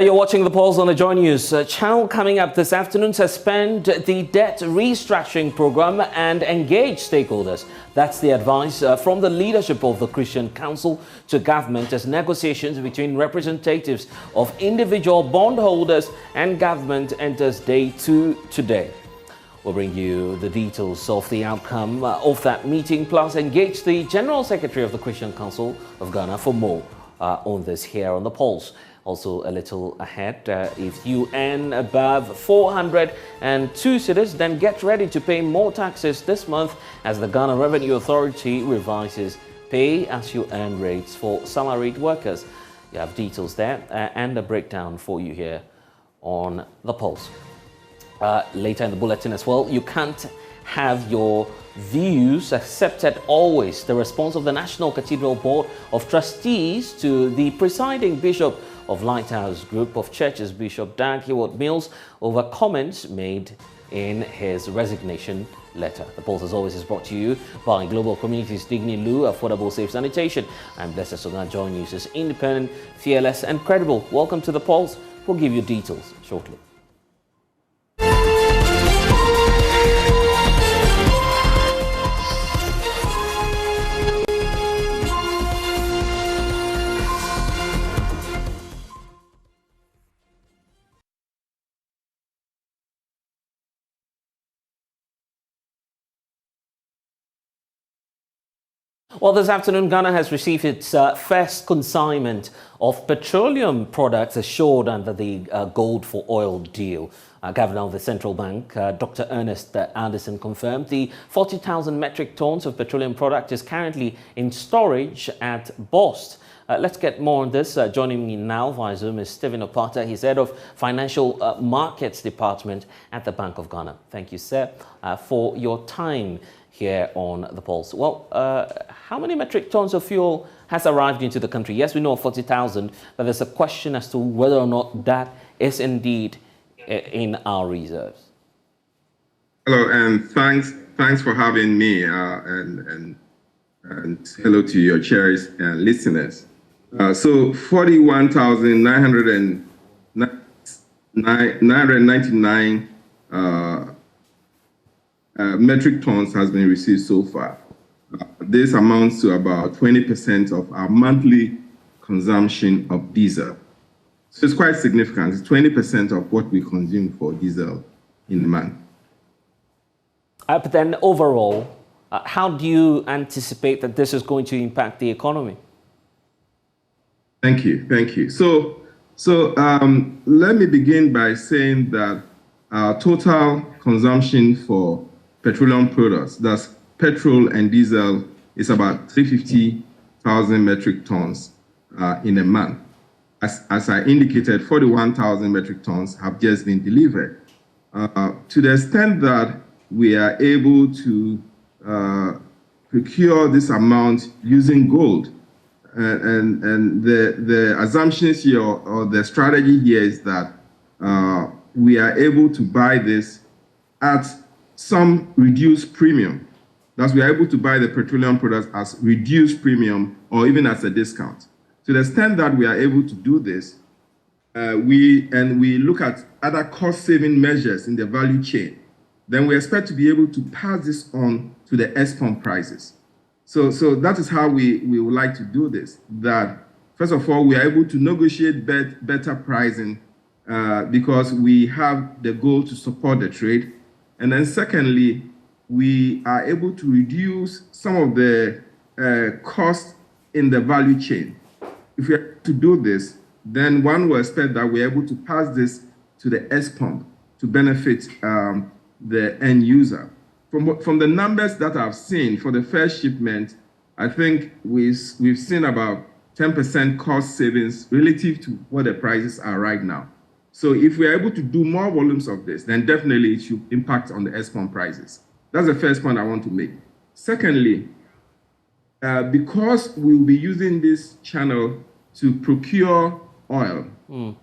You're watching the polls on the JoyNews channel. Coming up this afternoon, suspend the debt restructuring program and engage stakeholders. That's the advice from the leadership of the Christian Council to government as negotiations between representatives of individual bondholders and government enters day 2 today. We'll bring you the details of the outcome of that meeting, plus engage the General Secretary of the Christian Council of Ghana for more on this here on the polls. Also, a little ahead, if you earn above 402 cedis, then get ready to pay more taxes this month as the Ghana Revenue Authority revises pay as you earn rates for salaried workers. You have details there and a breakdown for you here on the polls. Later in the bulletin as well, you can't have your views accepted always. The response of the National Cathedral Board of Trustees to the presiding Bishop of Lighthouse Group of Churches, Bishop Dag Heward-Mills, over comments made in his resignation letter. The Pulse, as always, is brought to you by Global Communities Digni Lu, Affordable Safe Sanitation. I'm Blessed Sogah. JoyNews is independent, fearless and credible. Welcome to the Pulse. We'll give you details shortly. Well, this afternoon, Ghana has received its first consignment of petroleum products assured under the gold for oil deal. Governor of the Central Bank, Dr. Ernest Anderson, confirmed the 40,000 metric tons of petroleum product is currently in storage at BOST. Let's get more on this. Joining me now via Zoom is Stephen Opata. He's head of Financial Markets Department at the Bank of Ghana. Thank you, sir, for your time here on the Pulse. Well, how many metric tons of fuel has arrived into the country? Yes, we know 40,000, but there's a question as to whether or not that is indeed in our reserves. Hello, and thanks for having me, and hello to your cherished listeners. So 41,999 metric tons has been received so far. This amounts to about 20% of our monthly consumption of diesel. So it's quite significant. It's 20% of what we consume for diesel in a month. But then overall, how do you anticipate that this is going to impact the economy? Thank you. So let me begin by saying that our total consumption for petroleum products, that's petrol and diesel, is about 350,000 metric tons in a month. As I indicated, 41,000 metric tons have just been delivered. To the extent that we are able to procure this amount using gold, and the assumptions here or the strategy here is that we are able to buy this at some reduced premium. Thus, we are able to buy the petroleum products as reduced premium or even as a discount. To the extent that we are able to do this, we look at other cost-saving measures in the value chain, then we expect to be able to pass this on to the export prices. So that is how we would like to do this. That, first of all, we are able to negotiate better pricing because we have the goal to support the trade. And then secondly, we are able to reduce some of the costs in the value chain. If we are to do this, then one will expect that we are able to pass this to the export to benefit the end user. From the numbers that I've seen for the first shipment, I think we've seen about 10% cost savings relative to what the prices are right now. So if we're able to do more volumes of this, then definitely it should impact on the export prices. That's the first point I want to make. Secondly, because we'll be using this channel to procure oil,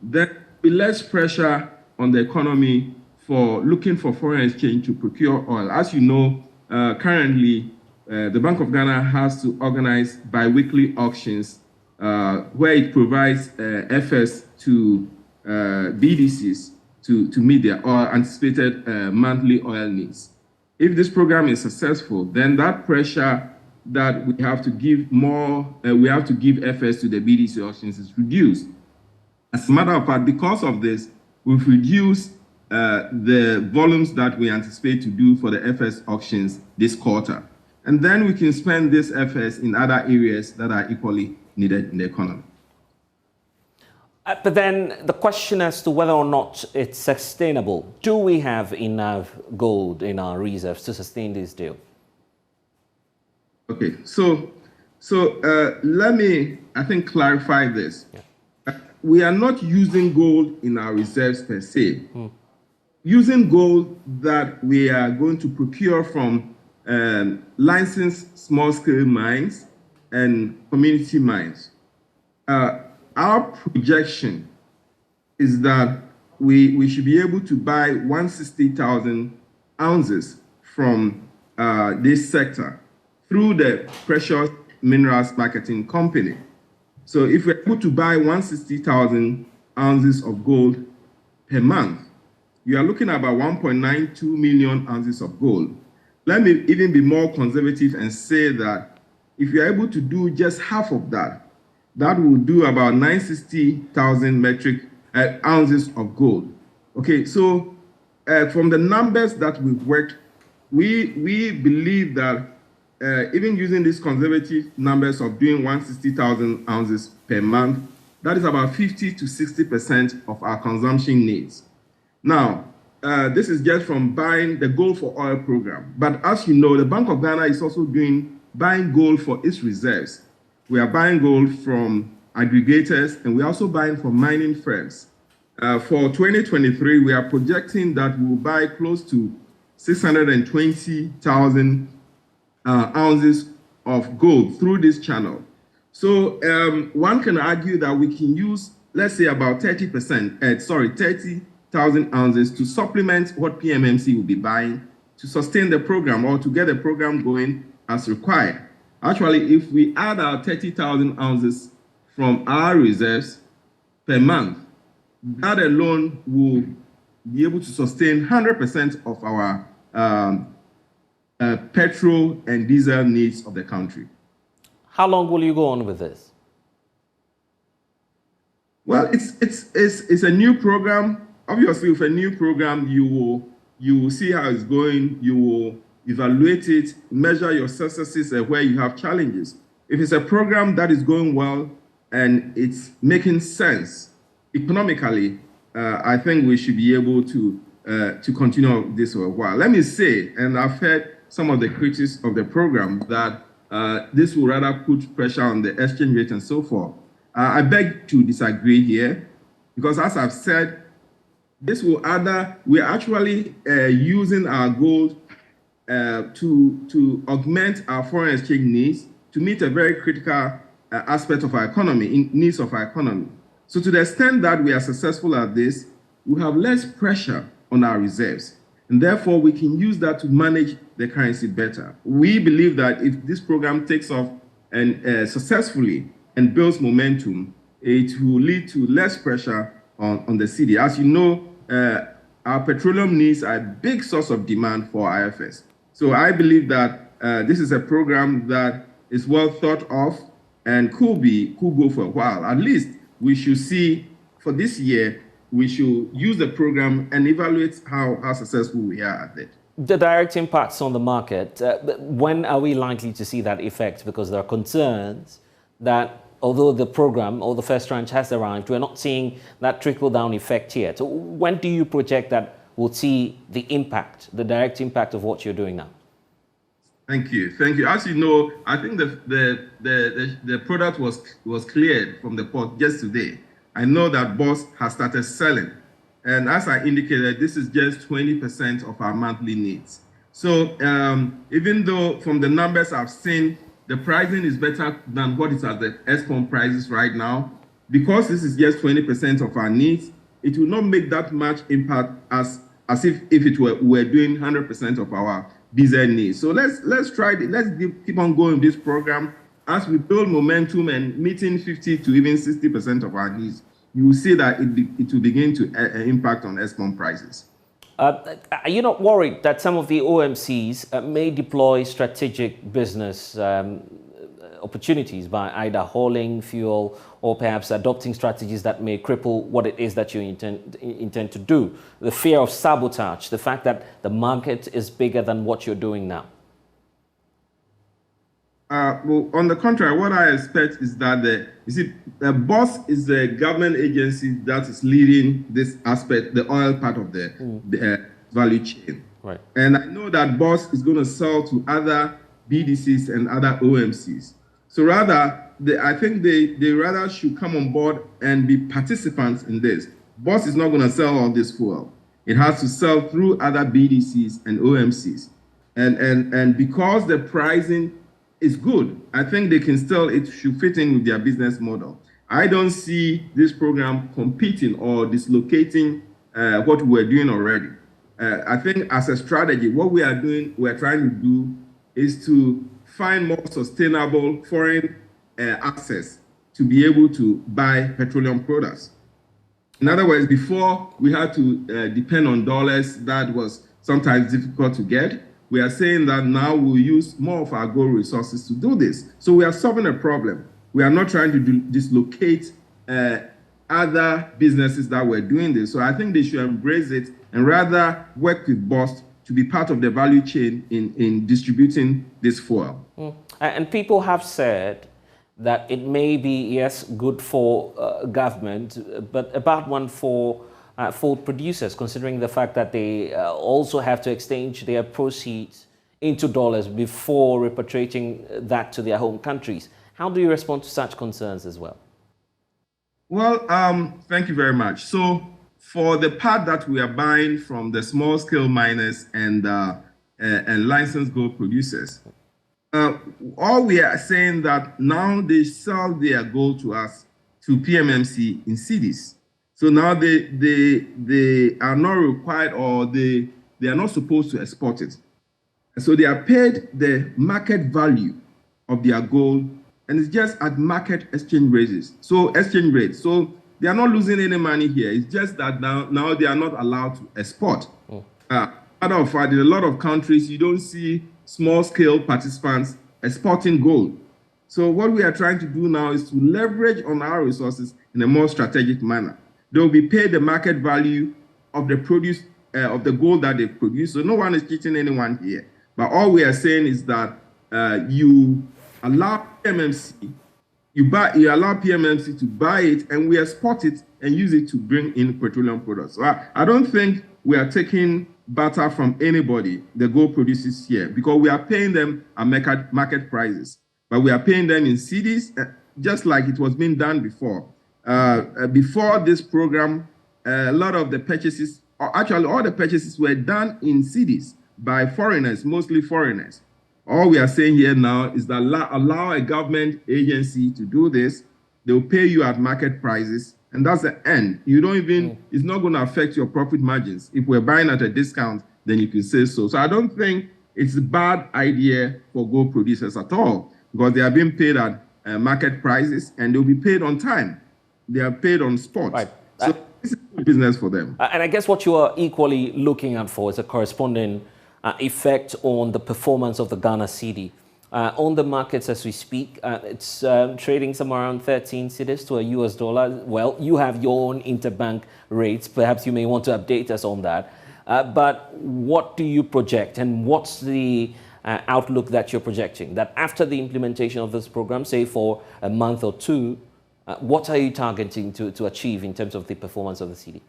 there will be less pressure on the economy for looking for foreign exchange to procure oil. As you know, currently, the Bank of Ghana has to organize bi-weekly auctions where it provides FS to BDCs to meet their anticipated monthly oil needs. If this program is successful, then that pressure that we have to give FS to the BDC auctions is reduced. As a matter of fact, because of this, we've reduced the volumes that we anticipate to do for the FS auctions this quarter. And then we can spend this FS in other areas that are equally needed in the economy. But then the question as to whether or not it's sustainable. Do we have enough gold in our reserves to sustain this deal? Okay, so let me, I think, clarify this. Yeah. We are not using gold in our reserves per se. Using gold that we are going to procure from licensed small-scale mines and community mines. Our projection is that we should be able to buy 160,000 ounces from this sector through the Precious Minerals Marketing Company. So if we're able to buy 160,000 ounces of gold per month, you are looking at about 1.92 million ounces of gold. Let me even be more conservative and say that if you're able to do just half of that, that will do about 960,000 metric ounces of gold. Okay, so from the numbers that we've worked, we believe that even using these conservative numbers of doing 160,000 ounces per month, that is about 50 to 60% of our consumption needs. Now, this is just from buying the gold for oil program. But as you know, the Bank of Ghana is also buying gold for its reserves. We are buying gold from aggregators, and we're also buying from mining firms. For 2023, we are projecting that we'll buy close to 620,000 ounces of gold through this channel. So one can argue that we can use, let's say, about 30,000 ounces to supplement what PMMC will be buying to sustain the program or to get the program going as required. Actually, if we add our 30,000 ounces from our reserves per month, that alone will be able to sustain 100% of our petrol and diesel needs of the country. How long will you go on with this? Well, it's a new program. Obviously, with a new program, you will see how it's going. You will evaluate it, measure your successes and where you have challenges. If it's a program that is going well and it's making sense economically, I think we should be able to continue this for a while. Let me say, and I've heard some of the critics of the program that this will rather put pressure on the exchange rate and so forth. I beg to disagree here, because as I've said, this will we're actually using our gold to augment our foreign exchange needs to meet a very critical aspect of our economy, needs of our economy. So to the extent that we are successful at this, we have less pressure on our reserves, and therefore we can use that to manage the currency better. We believe that if this program takes off and successfully and builds momentum, it will lead to less pressure on the cedi. As you know, our petroleum needs are a big source of demand for IFS. So I believe that this is a program that is well thought of and could go for a while. At least we should see for this year, we should use the program and evaluate how successful we are at it. The direct impacts on the market, when are we likely to see that effect? Because there are concerns that although the program or the first tranche has arrived, we're not seeing that trickle-down effect yet. So when do you project that we'll see the impact, the direct impact of what you're doing now? Thank you. Thank you. As you know, I think the product was cleared from the port just today. I know that Boss has started selling. And as I indicated, this is just 20% of our monthly needs. So even though from the numbers I've seen, the pricing is better than what is at the export prices right now, because this is just 20% of our needs, it will not make that much impact as if it were doing 100% of our diesel needs. So let's try it. Let's keep on going this program as we build momentum and meeting 50 to even 60% of our needs you will see that it will begin to impact on export prices. Are you not worried that some of the OMCs may deploy strategic business opportunities by either hauling fuel or perhaps adopting strategies that may cripple what it is that you intend to do? The fear of sabotage, the fact that the market is bigger than what you're doing now. Well, on the contrary, what I expect is that the BOSS is the government agency that is leading this aspect, the oil part of the value chain. Right. And I know that BOSS is going to sell to other BDCs and other OMCs. So rather, I think they rather should come on board and be participants in this. BOSS is not going to sell all this fuel. It has to sell through other BDCs and OMCs. And because the pricing is good, I think they can still, it should fit in with their business model. I don't see this program competing or dislocating what we're doing already. I think as a strategy, what we're trying to do is to find more sustainable foreign access to be able to buy petroleum products. In other words, before we had to depend on dollars, that was sometimes difficult to get. We are saying that now we'll use more of our gold resources to do this. So we are solving a problem. We are not trying to dislocate other businesses that were doing this. So I think they should embrace it and rather work with BOSS to be part of the value chain in distributing this fuel. And people have said that it may be, yes, good for government, but a bad one for producers, considering the fact that they also have to exchange their proceeds into dollars before repatriating that to their home countries. How do you respond to such concerns as well? Well, thank you very much. So for the part that we are buying from the small-scale miners and licensed gold producers, all we are saying that now they sell their gold to us, to PMMC in cedis. So now they are not required, or they are not supposed to export it. So they are paid the market value of their gold, and it's just at market exchange rates. So they are not losing any money here. It's just that now they are not allowed to export. Matter of fact, in a lot of countries, you don't see small-scale participants exporting gold. So what we are trying to do now is to leverage on our resources in a more strategic manner. They will be paid the market value of the produce of the gold that they produce. So no one is cheating anyone here. But all we are saying is that you allow PMMC, you allow PMMC to buy it, and we export it and use it to bring in petroleum products. So I don't think we are taking butter from anybody, the gold producers here, because we are paying them at market prices. But we are paying them in cedis, just like it was being done before. Before this program, a lot of the purchases, or actually all the purchases, were done in cedis by foreigners, mostly foreigners. All we are saying here now is that allow a government agency to do this. They'll pay you at market prices, and that's the end. You don't even, it's not going to affect your profit margins. If we're buying at a discount, then you can say so. So I don't think it's a bad idea for gold producers at all, because they are being paid at market prices, and they'll be paid on time. They are paid on spot. Right. So this is good business for them. And I guess what you are equally looking out for is a corresponding effect on the performance of the Ghana cedi. On the markets as we speak, it's trading somewhere around 13 cedis to a US dollar. Well, you have your own interbank rates. Perhaps you may want to update us on that. But what do you project, and what's the outlook that you're projecting? That after the implementation of this program, say for a month or two, what are you targeting to achieve in terms of the performance of the cedi?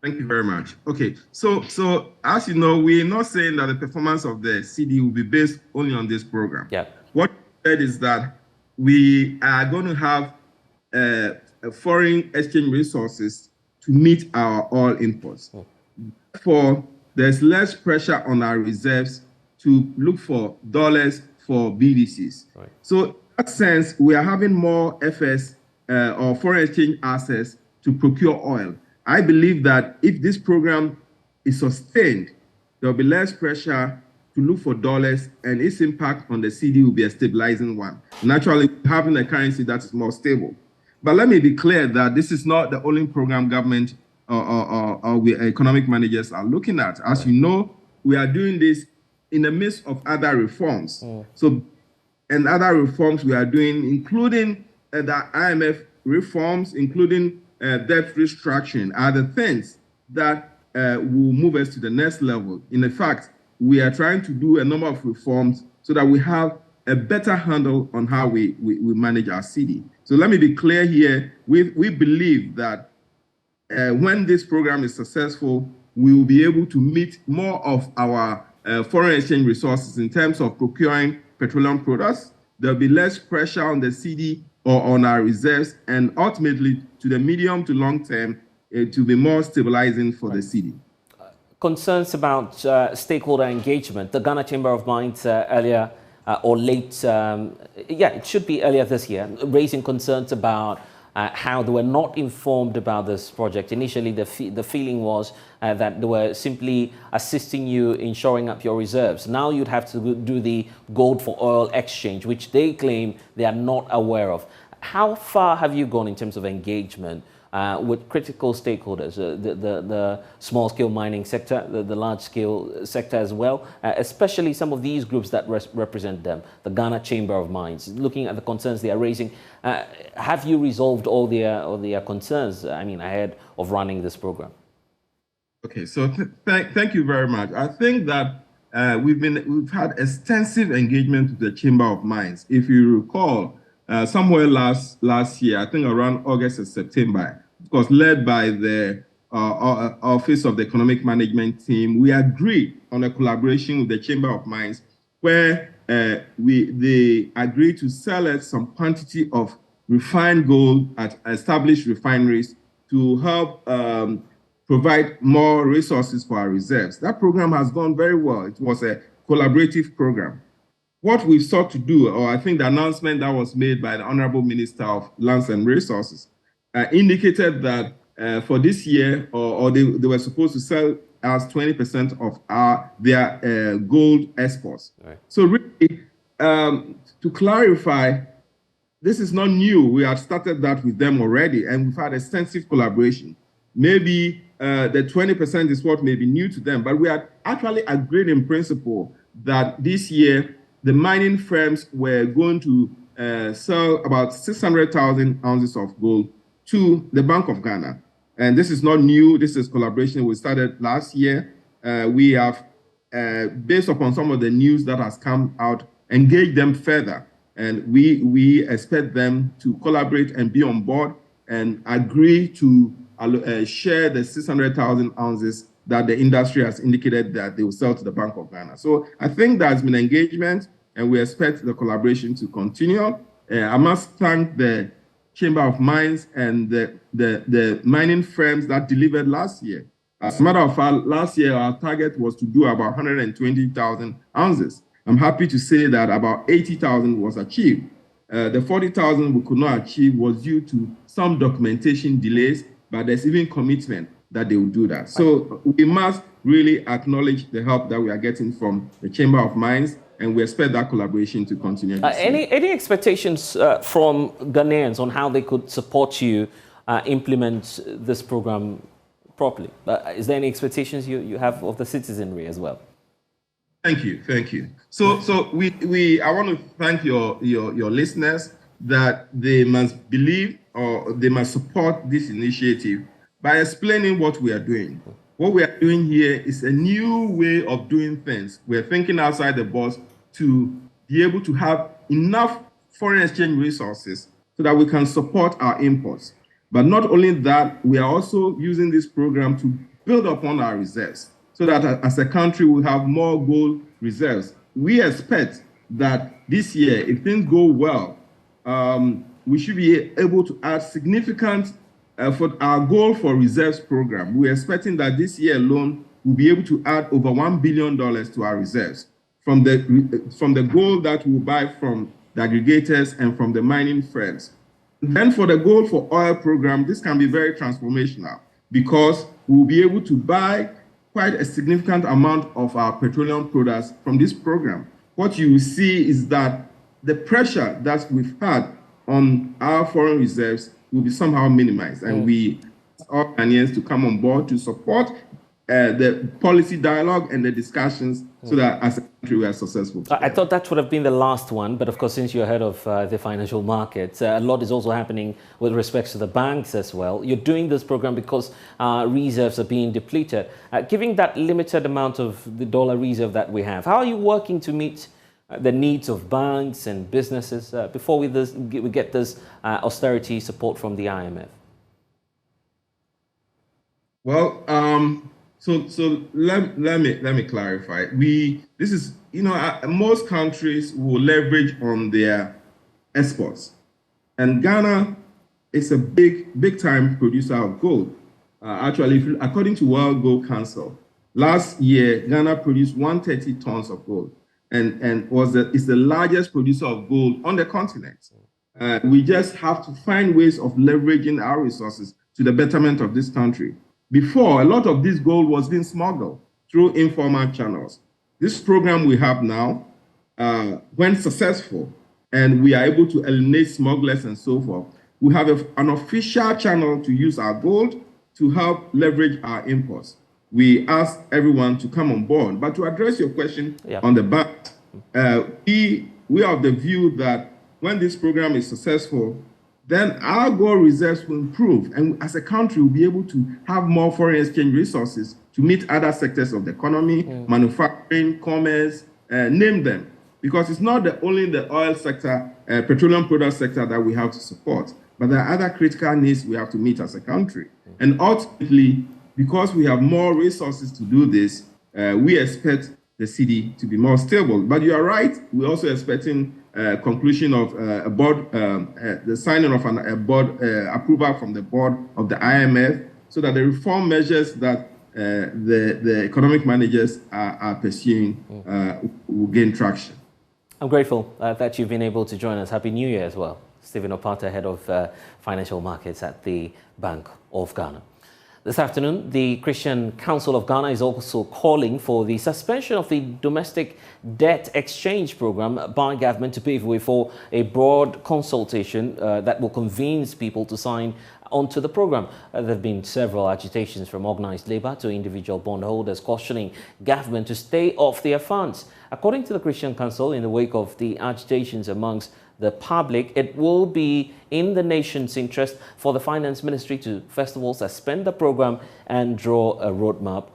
Thank you very much. Okay, so as you know, we're not saying that the performance of the cedi will be based only on this program. Yeah. What we said is that we are going to have foreign exchange resources to meet our oil imports. Therefore, there's less pressure on our reserves to look for dollars for BDCs. Right. So in that sense, we are having more FS or foreign exchange assets to procure oil. I believe that if this program is sustained, there will be less pressure to look for dollars, and its impact on the cedi will be a stabilizing one. Naturally, having a currency that is more stable. But let me be clear that this is not the only program government or we economic managers are looking at. As you know, we are doing this in the midst of other reforms. And other reforms we are doing, including the IMF reforms, including debt restructuring, are the things that will move us to the next level. In fact, we are trying to do a number of reforms so that we have a better handle on how we manage our city. So let me be clear here. We believe that when this program is successful, we will be able to meet more of our foreign exchange resources in terms of procuring petroleum products. There'll be less pressure on the city or on our reserves, and ultimately, to the medium to long term, to be more stabilizing for the city. Concerns about stakeholder engagement. The Ghana Chamber of Mines earlier or late, it should be earlier this year, raising concerns about how they were not informed about this project. Initially, the feeling was that they were simply assisting you in shoring up your reserves. Now you'd have to do the gold for oil exchange, which they claim they are not aware of. How far have you gone in terms of engagement with critical stakeholders, the small-scale mining sector, the large-scale sector as well, especially some of these groups that represent them, the Ghana Chamber of Mines, looking at the concerns they are raising? Have you resolved all their concerns, ahead of running this program? Okay, so thank you very much. I think that we've had extensive engagement with the Chamber of Mines. If you recall, somewhere last year, I think around August or September, of course, led by the Office of the Economic Management team, we agreed on a collaboration with the Chamber of Mines where they agreed to sell us some quantity of refined gold at established refineries to help provide more resources for our reserves. That program has gone very well. It was a collaborative program. What we've sought to do, or I think the announcement that was made by the Honorable Minister of Lands and Resources, indicated that for this year, or they were supposed to sell us 20% of their gold exports. Right. So really, to clarify, this is not new. We have started that with them already, and we've had extensive collaboration. Maybe the 20% is what may be new to them, but we had actually agreed in principle that this year, the mining firms were going to sell about 600,000 ounces of gold to the Bank of Ghana. And this is not new. This is collaboration we started last year. We have, based upon some of the news that has come out, engaged them further. And we expect them to collaborate and be on board and agree to share the 600,000 ounces that the industry has indicated that they will sell to the Bank of Ghana. So I think there's been engagement, and we expect the collaboration to continue. I must thank the Chamber of Mines and the mining firms that delivered last year. As a matter of fact, last year our target was to do about 120,000 ounces. I'm happy to say that about 80,000 was achieved. The 40,000 we could not achieve was due to some documentation delays, but there's even commitment that they will do that. So we must really acknowledge the help that we are getting from the Chamber of Mines, and we expect that collaboration to continue. Any expectations from Ghanaians on how they could support you implement this program properly? Is there any expectations you have of the citizenry as well? Thank you. So I want to thank your listeners that they must believe or they must support this initiative by explaining what we are doing. What we are doing here is a new way of doing things. We're thinking outside the box to be able to have enough foreign exchange resources so that we can support our imports. But not only that, we are also using this program to build upon our reserves so that as a country we have more gold reserves. We expect that this year, if things go well, we should be able to add significant for our goal for reserves program. We're expecting that this year alone, we'll be able to add over $1 billion to our reserves from the gold that we'll buy from the aggregators and from the mining firms. Then for the gold for oil program, this can be very transformational because we'll be able to buy quite a significant amount of our petroleum products from this program. What you will see is that the pressure that we've had on our foreign reserves will be somehow minimized. And we ask all Ghanaians to come on board to support the policy dialogue and the discussions so that as a country we are successful. I thought that would have been the last one, but of course, since you're head of the financial markets, a lot is also happening with respect to the banks as well. You're doing this program because reserves are being depleted. Given that limited amount of the dollar reserve that we have, how are you working to meet the needs of banks and businesses before we get this austerity support from the IMF? Well, so let me clarify. This is, most countries will leverage on their exports, and Ghana is a big time producer of gold. Actually, according to World Gold Council, last year Ghana produced 130 tons of gold, and is the largest producer of gold on the continent. We just have to find ways of leveraging our resources to the betterment of this country. Before, a lot of this gold was being smuggled through informal channels. This program we have now, when successful, and we are able to eliminate smugglers and so forth, we have an official channel to use our gold to help leverage our imports. We ask everyone to come on board. But to address your question on the bank, we are of the view that when this program is successful, then our gold reserves will improve. And as a country, we'll be able to have more foreign exchange resources to meet other sectors of the economy, manufacturing, commerce, name them. Because it's not only the oil sector, petroleum product sector that we have to support, but there are other critical needs we have to meet as a country. And ultimately, because we have more resources to do this, we expect the city to be more stable. But you are right, we're also expecting conclusion of a board, the signing of a board approval from the board of the IMF, so that the reform measures that the economic managers are pursuing will gain traction. I'm grateful that you've been able to join us. Happy New Year as well. Stephen Opata, head of financial markets at the Bank of Ghana. This afternoon, the Christian Council of Ghana is also calling for the suspension of the domestic debt exchange program by government to pave way for a broad consultation that will convince people to sign onto the program. There have been several agitations from organized labor to individual bondholders cautioning government to stay off their funds. According to the Christian Council, in the wake of the agitations amongst the public, it will be in the nation's interest for the finance ministry to first of all suspend the program and draw a roadmap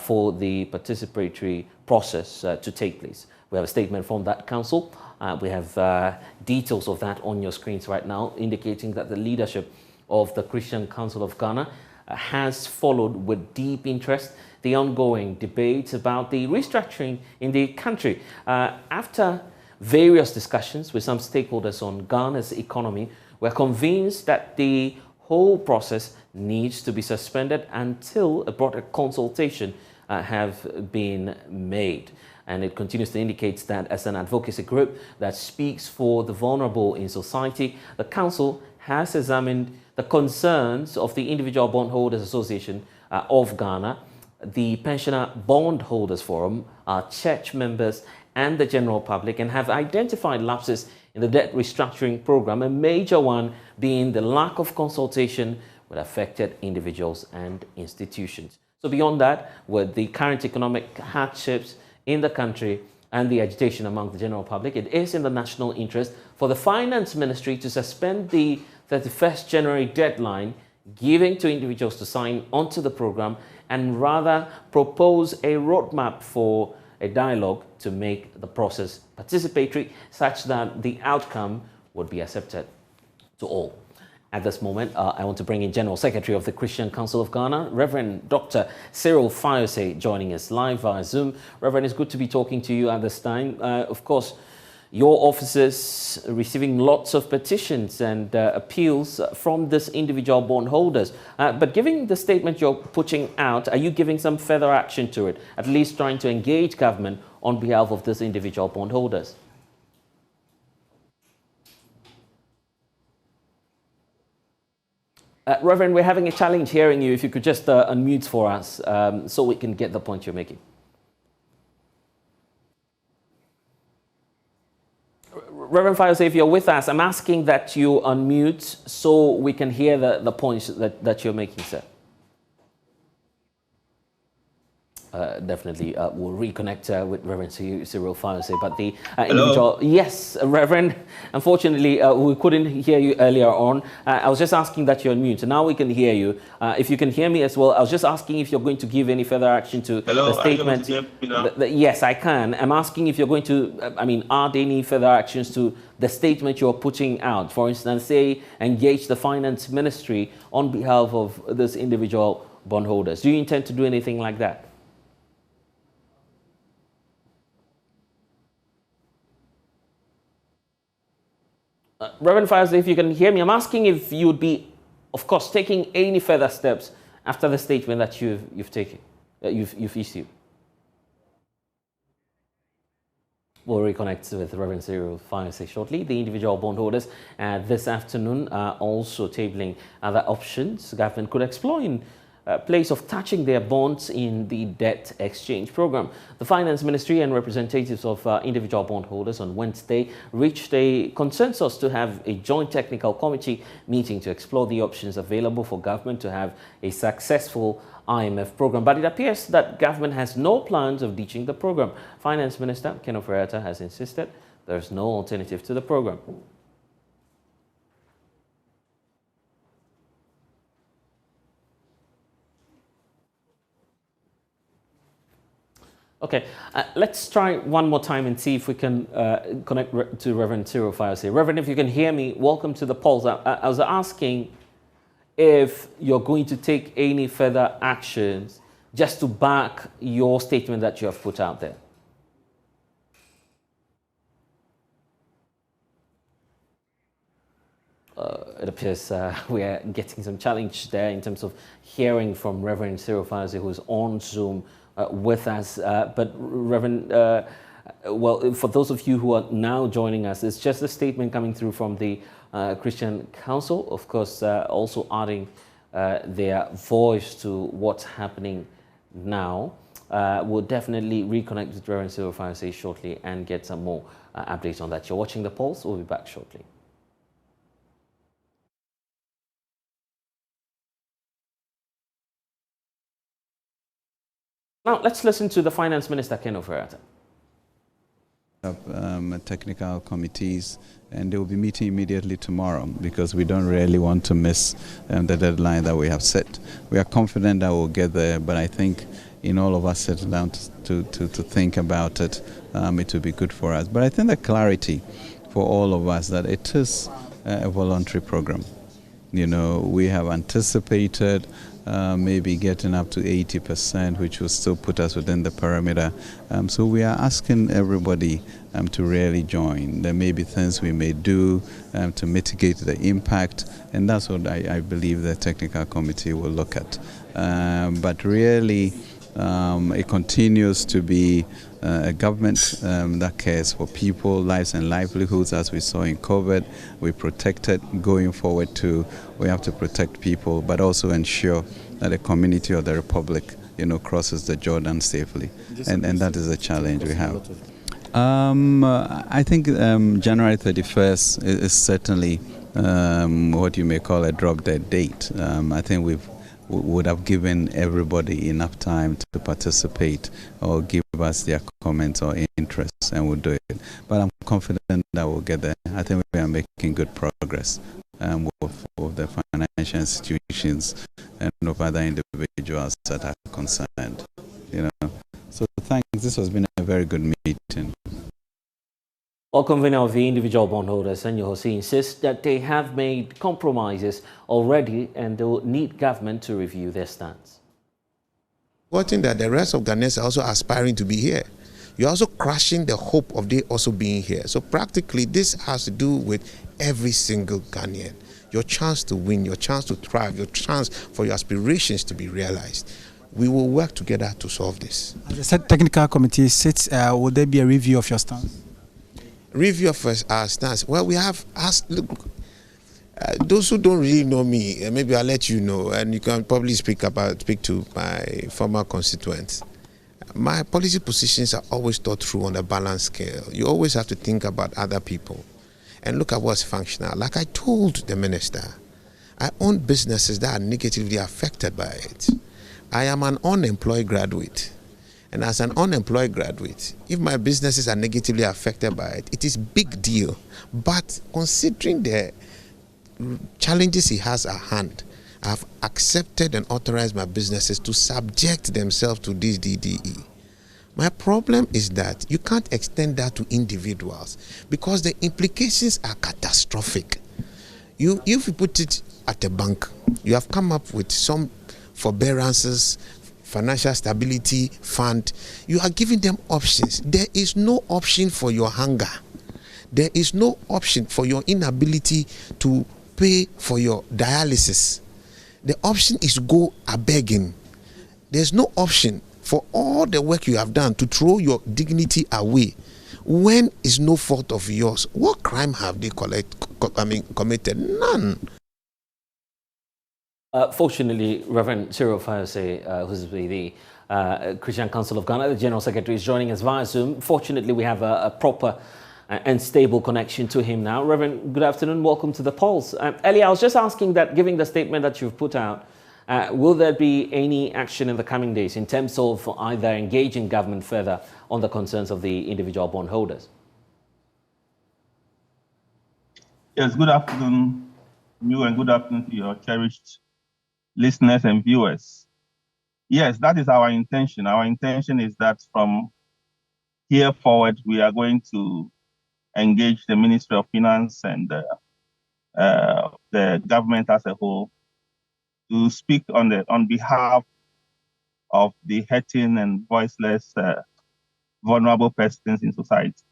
for the participatory process to take place. We have a statement from that council. We have details of that on your screens right now, indicating that the leadership of the Christian Council of Ghana has followed with deep interest the ongoing debates about the restructuring in the country. After various discussions with some stakeholders on Ghana's economy, we're convinced that the whole process needs to be suspended until a broader consultation have been made. And it continues to indicate that as an advocacy group that speaks for the vulnerable in society, the Council has examined the concerns of the Individual Bondholders Association of Ghana, the Pensioner Bondholders Forum, our church members, and the general public, and have identified lapses in the debt restructuring program, a major one being the lack of consultation with affected individuals and institutions. So beyond that, with the current economic hardships in the country and the agitation among the general public, it is in the national interest for the finance ministry to suspend the 31st January deadline giving to individuals to sign onto the program, and rather propose a roadmap for a dialogue to make the process participatory such that the outcome would be accepted to all. At this moment, I want to bring in General Secretary of the Christian Council of Ghana, Reverend Dr. Cyril Fayose, joining us live via Zoom. Reverend, it's good to be talking to you at this time. Of course, your offices receiving lots of petitions and appeals from these individual bondholders. But given the statement you're putting out, are you giving some further action to it, at least trying to engage government on behalf of these individual bondholders? Reverend, we're having a challenge hearing you. If you could just unmute for us so we can get the point you're making. Reverend Fayose, if you're with us, I'm asking that you unmute so we can hear the points that you're making, sir. Definitely we'll reconnect with Reverend Cyril Fayose, but the individual... Yes, Reverend, unfortunately we couldn't hear you earlier on. I was just asking that you're mute, and now we can hear you. If you can hear me as well, I was just asking if you're going to give any further action to the statement. Yes, I can. I'm asking if you're going to, add any further actions to the statement you're putting out. For instance, say, engage the finance ministry on behalf of this individual bondholders. Do you intend to do anything like that? Reverend Fayose, if you can hear me, I'm asking if you would be, of course, taking any further steps after the statement that you've taken, you've issued. We'll reconnect with Reverend Cyril Fayose shortly. The individual bondholders this afternoon are also tabling other options the government could explore in place of touching their bonds in the debt exchange program. The Finance Ministry and representatives of individual bondholders on Wednesday reached a consensus to have a joint technical committee meeting to explore the options available for government to have a successful IMF program. But it appears that government has no plans of ditching the program. Finance Minister Ken Ofori-Atta has insisted there is no alternative to the program. Okay, let's try one more time and see if we can connect to Reverend Cyril Fayose. Reverend, if you can hear me, welcome to the polls. I was asking if you're going to take any further actions just to back your statement that you have put out there. It appears we are getting some challenge there in terms of hearing from Reverend Cyril Fayose, who's on Zoom with us. But Reverend, well, for those of you who are now joining us, it's just a statement coming through from the Christian Council, of course, also adding their voice to what's happening now. We'll definitely reconnect with Reverend Cyril Fayose shortly and get some more updates on that. You're watching The Pulse. We'll be back shortly. Now, let's listen to the Finance Minister, Ken Ofori-Atta. Technical committees, and they will be meeting immediately tomorrow because we don't really want to miss the deadline that we have set. We are confident that we'll get there, but I think in all of us settle down to think about it, it will be good for us. But I think the clarity for all of us that it is a voluntary program. You know, we have anticipated maybe getting up to 80%, which will still put us within the parameter. So we are asking everybody to really join. There may be things we may do to mitigate the impact, and that's what I believe the technical committee will look at. But really, it continues to be a government that cares for people, lives and livelihoods, as we saw in COVID. We protected. Going forward too, we have to protect people, but also ensure that the community of the Republic, crosses the Jordan safely. And that is a challenge we have. I think January 31st is certainly what you may call a drop-dead date. I think we would have given everybody enough time to participate or give us their comments or interests, and we'll do it. But I'm confident that we'll get there. I think we are making good progress with the financial institutions and with other individuals that are concerned. So thanks. This has been a very good meeting. Well, convener of the individual bondholders, Senyor Hossein, insists that they have made compromises already and they will need government to review their stance. Forgetting that the rest of Ghanaians are also aspiring to be here. You're also crushing the hope of they also being here. So practically this has to do with every single Ghanaian. Your chance to win, your chance to thrive, your chance for your aspirations to be realized. We will work together to solve this. As the technical committee sits, will there be a review of your stance? Review of our stance. Well, we have asked, look, those who don't really know me, maybe I'll let you know, and you can probably speak to my former constituents. My policy positions are always thought through on a balanced scale. You always have to think about other people. and look at what's functional. Like I told the minister, I own businesses that are negatively affected by it. I am an unemployed graduate. And as an unemployed graduate, if my businesses are negatively affected by it, it is a big deal. But considering the challenges he has at hand, I've accepted and authorized my businesses to subject themselves to this DDE. My problem is that you can't extend that to individuals because the implications are catastrophic. If you put it at a bank, you have come up with some forbearances, financial stability fund. You are giving them options. There is no option for your hunger. There is no option for your inability to pay for your dialysis. The option is go a-begging. There's no option for all the work you have done to throw your dignity away when it's no fault of yours. What crime have they committed? None. Fortunately, Reverend Cyril Fayose, who's the Christian Council of Ghana, the General Secretary, is joining us via Zoom. Fortunately, we have a proper and stable connection to him now. Reverend, good afternoon. Welcome to the Pulse. Earlier, I was just asking that, given the statement that you've put out, will there be any action in the coming days in terms of either engaging government further on the concerns of the individual bondholders? Yes, good afternoon, you, and good afternoon to your cherished listeners and viewers. Yes, that is our intention. Our intention is that from here forward, we are going to engage the Ministry of Finance and the government as a whole to speak on behalf of the hurting and voiceless vulnerable persons in society.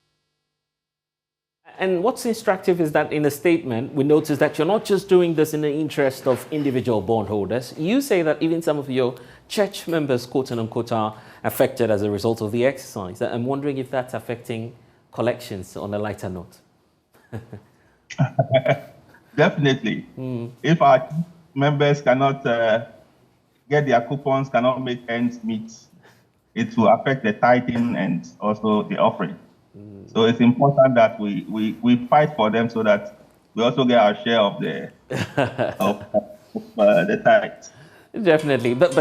And what's instructive is that in the statement, we notice that you're not just doing this in the interest of individual bondholders. You say that even some of your church members, quote unquote, are affected as a result of the exercise. I'm wondering if that's affecting collections on a lighter note. Definitely. If our members cannot get their coupons, cannot make ends meet, it will affect the tithing and also the offering. So it's important that we fight for them so that we also get our share of the the tithes. Definitely, but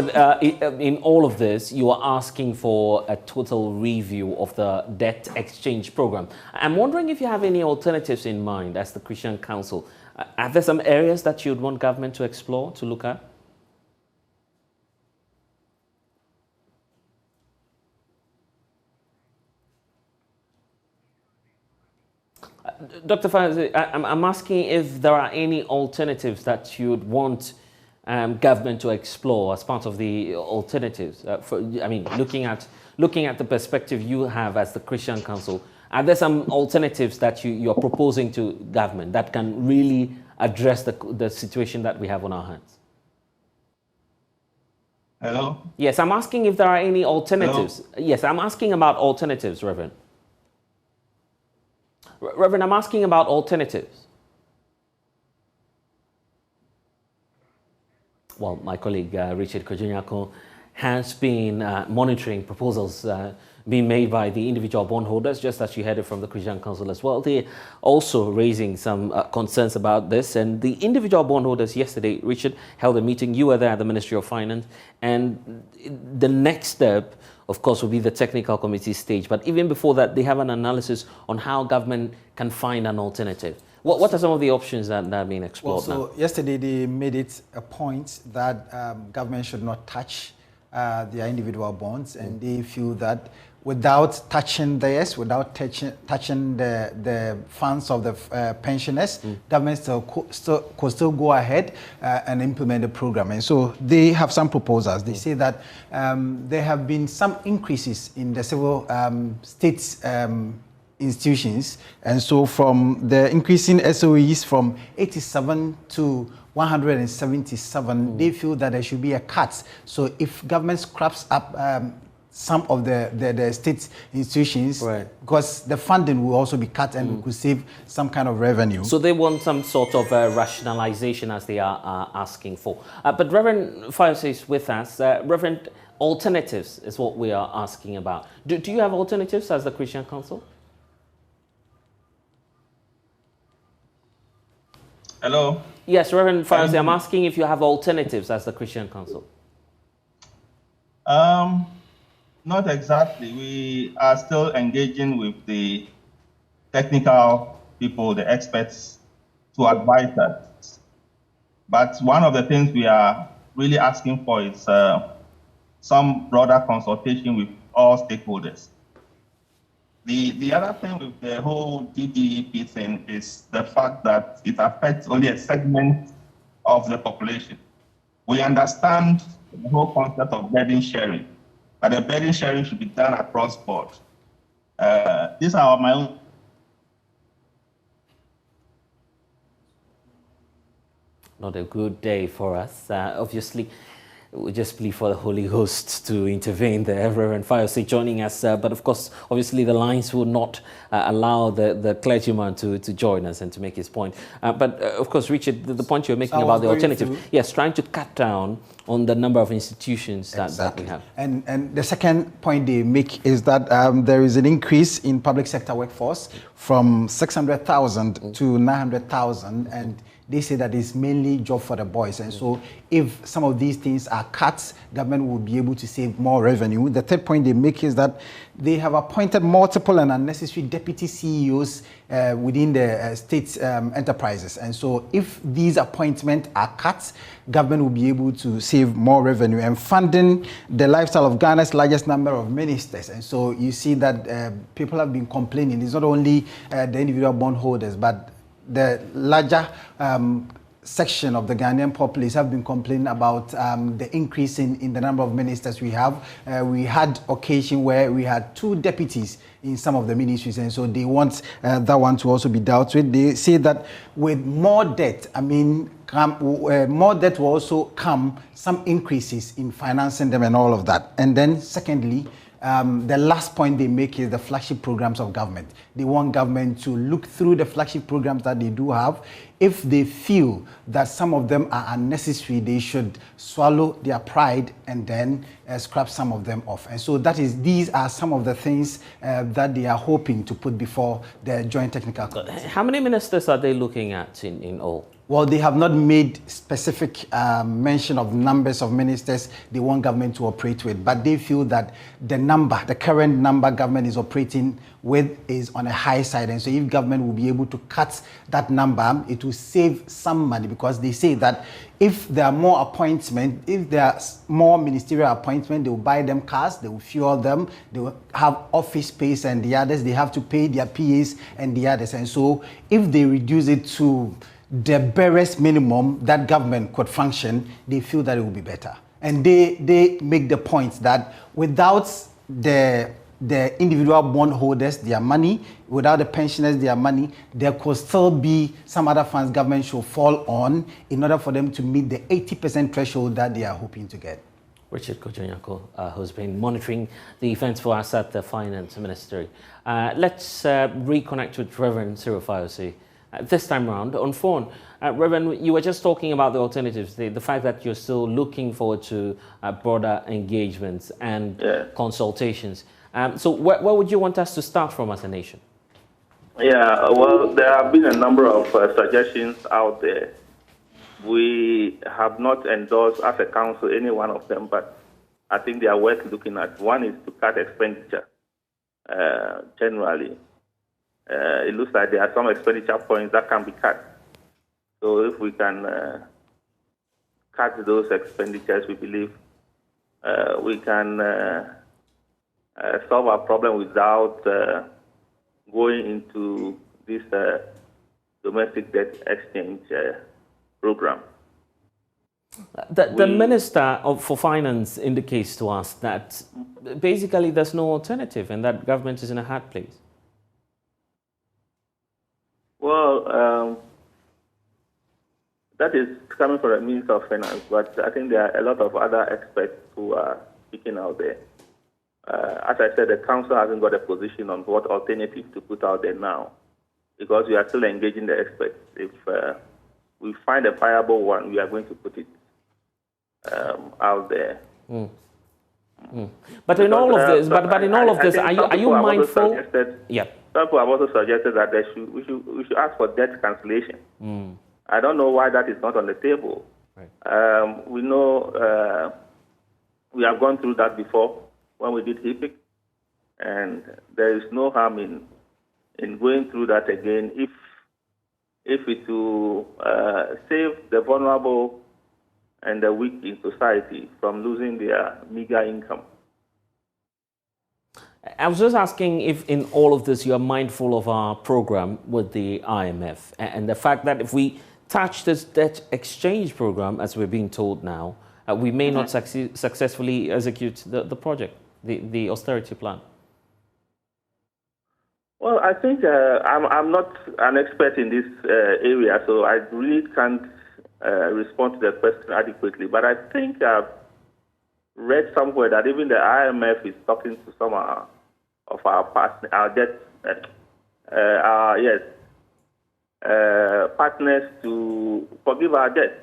in all of this, you are asking for a total review of the debt exchange program. I'm wondering if you have any alternatives in mind as the Christian Council. Are there some areas that you'd want government to explore, to look at? Dr. Fayose, I'm asking if there are any alternatives that you'd want government to explore as part of the alternatives. Looking at the perspective you have as the Christian Council, are there some alternatives that you're proposing to government that can really address the situation that we have on our hands? Hello? Yes, I'm asking if there are any alternatives. Hello? Yes, I'm asking about alternatives, Reverend. Reverend, I'm asking about alternatives. Well, my colleague Richard Kojunyako has been monitoring proposals being made by the individual bondholders, just as you heard it from the Christian Council as well. They're also raising some concerns about this. And the individual bondholders yesterday, Richard, held a meeting. You were there at the Ministry of Finance. And the next step, of course, will be the technical committee stage. But even before that, they have an analysis on how government can find an alternative. What are some of the options that are being explored now? Yesterday they made it a point that government should not touch their individual bonds, and they feel that without touching theirs, without touching the funds of the pensioners, government could still go ahead and implement the program. And so they have some proposals. They say that there have been some increases in the several states institutions, and so from the increasing SOEs from 87 to 177, they feel that there should be a cut. So if government scraps up some of the state institutions, right, because the funding will also be cut and we could save some kind of revenue. So they want some sort of rationalization as they are asking for. But Reverend Fayose is with us. Reverend, alternatives is what we are asking about. Do you have alternatives as the Christian Council? Hello? Yes, Reverend Fayose, I'm asking if you have alternatives as the Christian Council. Not exactly. We are still engaging with the technical people, the experts, to advise us. But one of the things we are really asking for is some broader consultation with all stakeholders. The other thing with the whole DDEP thing is the fact that it affects only a segment of the population. We understand the whole concept of burden sharing, but the burden sharing should be done across board. These are my own. Not a good day for us. Obviously, we just plead for the Holy Ghost to intervene there. Reverend Fayose joining us, but of course, obviously the lines will not allow the clergyman to join us and to make his point. But of course, Richard, the point you're making about the alternative, yes, trying to cut down on the number of institutions that we have. And the second point they make is that there is an increase in public sector workforce from 600,000 to 900,000, and they say that it's mainly job for the boys. And so if some of these things are cut, government will be able to save more revenue. The third point they make is that they have appointed multiple and unnecessary deputy CEOs within the state enterprises. And so if these appointments are cut, government will be able to save more revenue and funding the lifestyle of Ghana's largest number of ministers. And so you see that people have been complaining. It's not only the individual bondholders, but the larger section of the Ghanaian populace have been complaining about the increase in the number of ministers we have. We had occasion where we had 2 deputies in some of the ministries, and so they want that one to also be dealt with. They say that with more debt, more debt will also come some increases in financing them and all of that. And then secondly, the last point they make is the flagship programs of government. They want government to look through the flagship programs that they do have. If they feel that some of them are unnecessary, they should swallow their pride and then scrap some of them off. And so these are some of the things that they are hoping to put before the Joint Technical Committee. How many ministers are they looking at in all? Well, they have not made specific mention of numbers of ministers they want government to operate with, but they feel that the current number government is operating with is on a high side. And so if government will be able to cut that number, it will save some money, because they say that if there are more appointments, if there are more ministerial appointments, they will buy them cars, they will fuel them, they will have office space, and the others, they have to pay their PAs and the others. And so if they reduce it to the barest minimum that government could function, they feel that it will be better. And they make the point that without the individual bondholders, their money, without the pensioners, their money, there could still be some other funds government should fall on in order for them to meet the 80% threshold that they are hoping to get. Richard Kojonyako, who's been monitoring the events for us at the Finance Ministry. Let's reconnect with Reverend Cyril Fayose. This time around on phone. Reverend, you were just talking about the alternatives, the fact that you're still looking forward to broader engagements and consultations. So where would you want us to start from as a nation? Yeah, well, there have been a number of suggestions out there. We have not endorsed as a council any one of them, but I think they are worth looking at. One is to cut expenditure generally. It looks like there are some expenditure points that can be cut. So if we can cut those expenditures, we believe we can solve our problem without going into this domestic debt exchange program. The Minister for Finance indicates to us that basically there's no alternative and that government is in a hard place. Well, that is coming from the Minister of Finance, but I think there are a lot of other experts who are speaking out there. As I said, the council hasn't got a position on what alternative to put out there now, because we are still engaging the experts. If we find a viable one, we are going to put it out there. But in all of this, but in all of this, are you mindful? Yeah. Some people have also suggested that we should ask for debt cancellation. I don't know why that is not on the table. Right. We know we have gone through that before when we did HIPIC, and there is no harm in going through that again if it will save the vulnerable and the weak in society from losing their meager income. I was just asking if in all of this you are mindful of our program with the IMF and the fact that if we touch this debt exchange program, as we're being told now, we may not successfully execute the project, the austerity plan. Well, I think I'm not an expert in this area, so I really can't respond to the question adequately. But I think I've read somewhere that even the IMF is talking to some of our partners, partners to forgive our debt.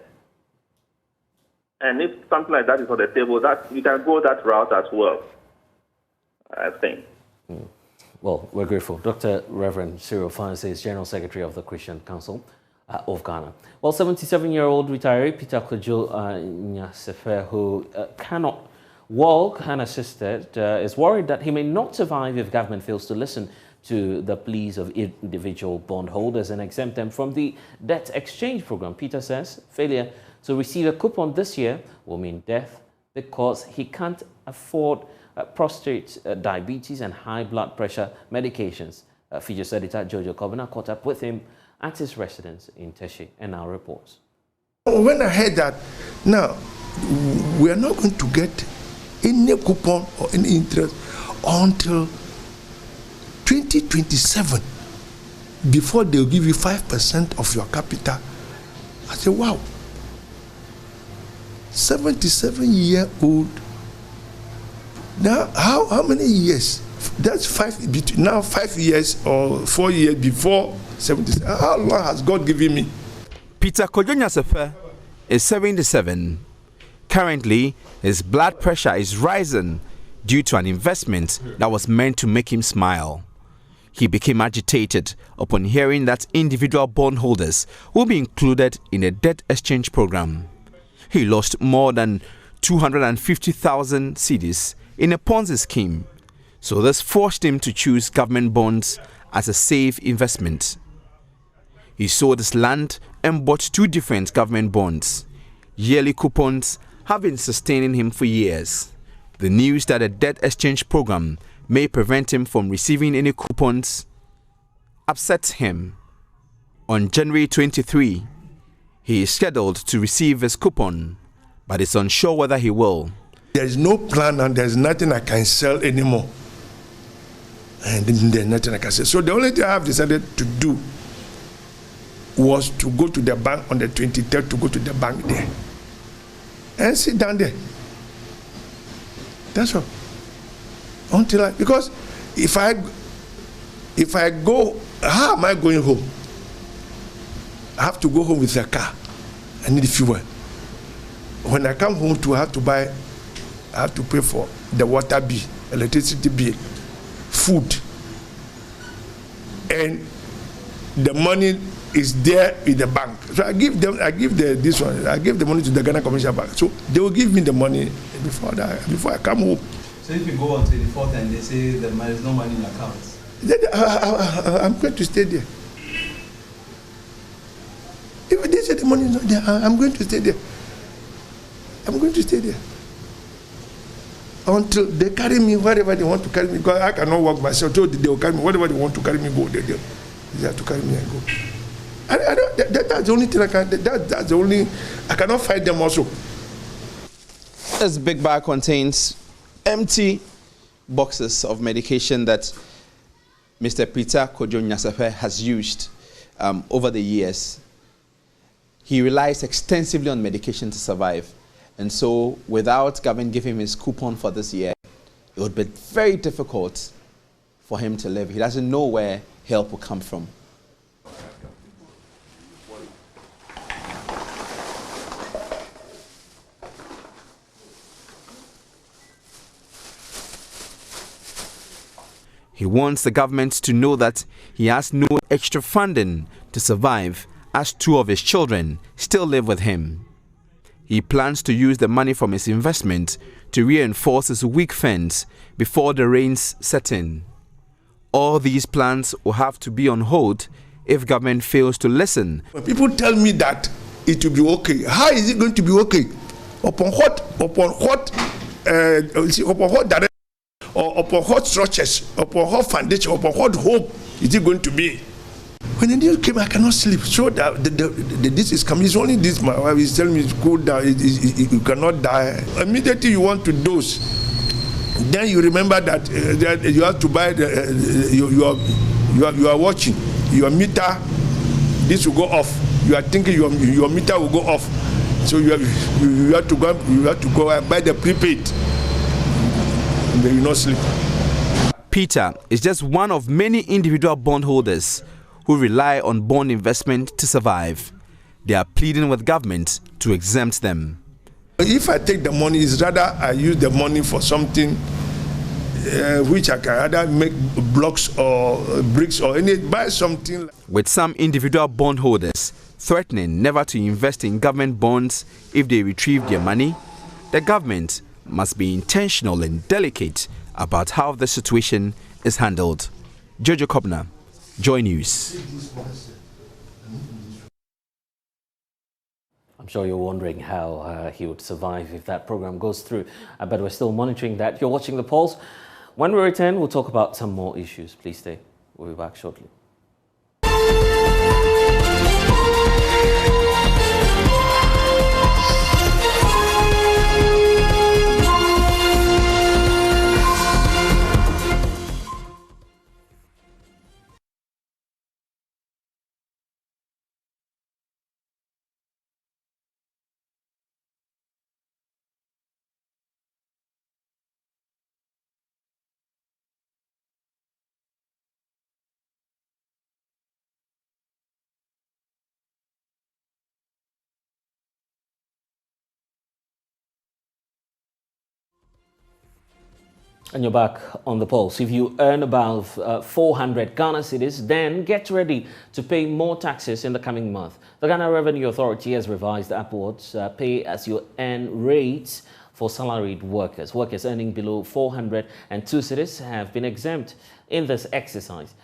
And if something like that is on the table, that you can go that route as well, I think. Well, we're grateful. Dr. Reverend Cyril Fancy is General Secretary of the Christian Council of Ghana. Well, 77-year-old retiree Peter Nyasefe, who cannot walk unassisted, is worried that he may not survive if government fails to listen to the pleas of individual bondholders and exempt them from the debt exchange program. Peter says failure to receive a coupon this year will mean death because he can't afford prostate, diabetes and high blood pressure medications. Features editor Jojo Kobina caught up with him at his residence in Teshi and now reports. When I heard that, now we are not going to get any coupon or any interest until 2027 before they'll give you 5% of your capital. I said, wow, 77-year-old. Now, how many years? That's 5 years or 4 years before 77. How long has God given me? Peter Nyasefe is 77. Currently, his blood pressure is rising due to an investment that was meant to make him smile. He became agitated upon hearing that individual bondholders will be included in a debt exchange program. He lost more than 250,000 cedis in a Ponzi scheme, so this forced him to choose government bonds as a safe investment. He sold his land and bought 2 different government bonds. Yearly coupons have been sustaining him for years. The news that a debt exchange program may prevent him from receiving any coupons upsets him. On January 23, he is scheduled to receive his coupon, but is unsure whether he will. There is no plan and there's nothing I can sell anymore. And there's nothing I can sell. So the only thing I have decided to do was to go to the bank on the 23rd, to go to the bank there and sit down there. That's all. Because if I go, how am I going home? I have to go home with a car. I need fuel. When I come home I have to pay for the water bill, electricity bill, food, and the money is there in the bank. So I give the money to the Ghana Commercial Bank. So they will give me the money before I come home. So if you go on 24th and they say there is no money in your accounts, I'm going to stay there. If they say the money is not there, I'm going to stay there. I'm going to stay there until they carry me wherever they want to carry me, because I cannot walk myself. So they will carry me wherever they want to carry me. Go they have to carry me and go. That's the only thing I can. That's the only. I cannot fight them also. This big bag contains empty boxes of medication that Mr. Peter Nyasefe has used over the years. He relies extensively on medication to survive. And so, without government giving him his coupon for this year, it would be very difficult for him to live. He doesn't know where help will come from. He wants the government to know that he has no extra funding to survive as 2 of his children still live with him. He plans to use the money from his investment to reinforce his weak fence before the rains set in. All these plans will have to be on hold if government fails to listen. When people tell me that it will be okay, how is it going to be okay? Upon what direction, or upon what structures, upon what foundation, upon what hope is it going to be? When the news came, I cannot sleep. So that this is coming. It's only this. My wife is telling me it's cool down. You cannot die. Immediately you want to dose. Then you remember that you have to buy. You are watching your meter. This will go off. You are thinking your meter will go off. So you have to go. You have to go and buy the prepaid. And then you not sleep. Peter is just one of many individual bondholders who rely on bond investment to survive. They are pleading with government to exempt them. If I take the money, it's rather I use the money for something which I can either make blocks or bricks or buy something. With some individual bondholders threatening never to invest in government bonds if they retrieve their money, the government must be intentional and delicate about how the situation is handled. Jojo Kobna, JoyNews. I'm sure you're wondering how he would survive if that program goes through, but we're still monitoring that. You're watching The Pulse. When we return, we'll talk about some more issues. Please stay. We'll be back shortly. And you're back on The Pulse. If you earn above 400 Ghana cedis, then get ready to pay more taxes in the coming month. The Ghana Revenue Authority has revised upwards pay-as-you-earn rates for salaried workers. Workers earning below 402 cedis have been exempt in this exercise.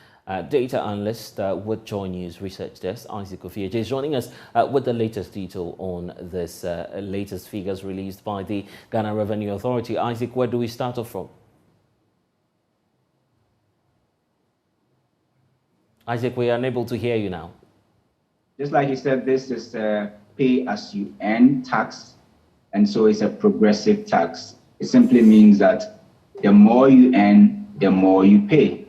Data analyst with JoyNews Research Desk, Isaac Ofieje, is joining us with the latest detail on this latest figures released by the Ghana Revenue Authority. Isaac, where do we start off from? Isaac, we are unable to hear you now. Just like you said, this is a pay-as-you-earn tax, and so it's a progressive tax. It simply means that the more you earn, the more you pay.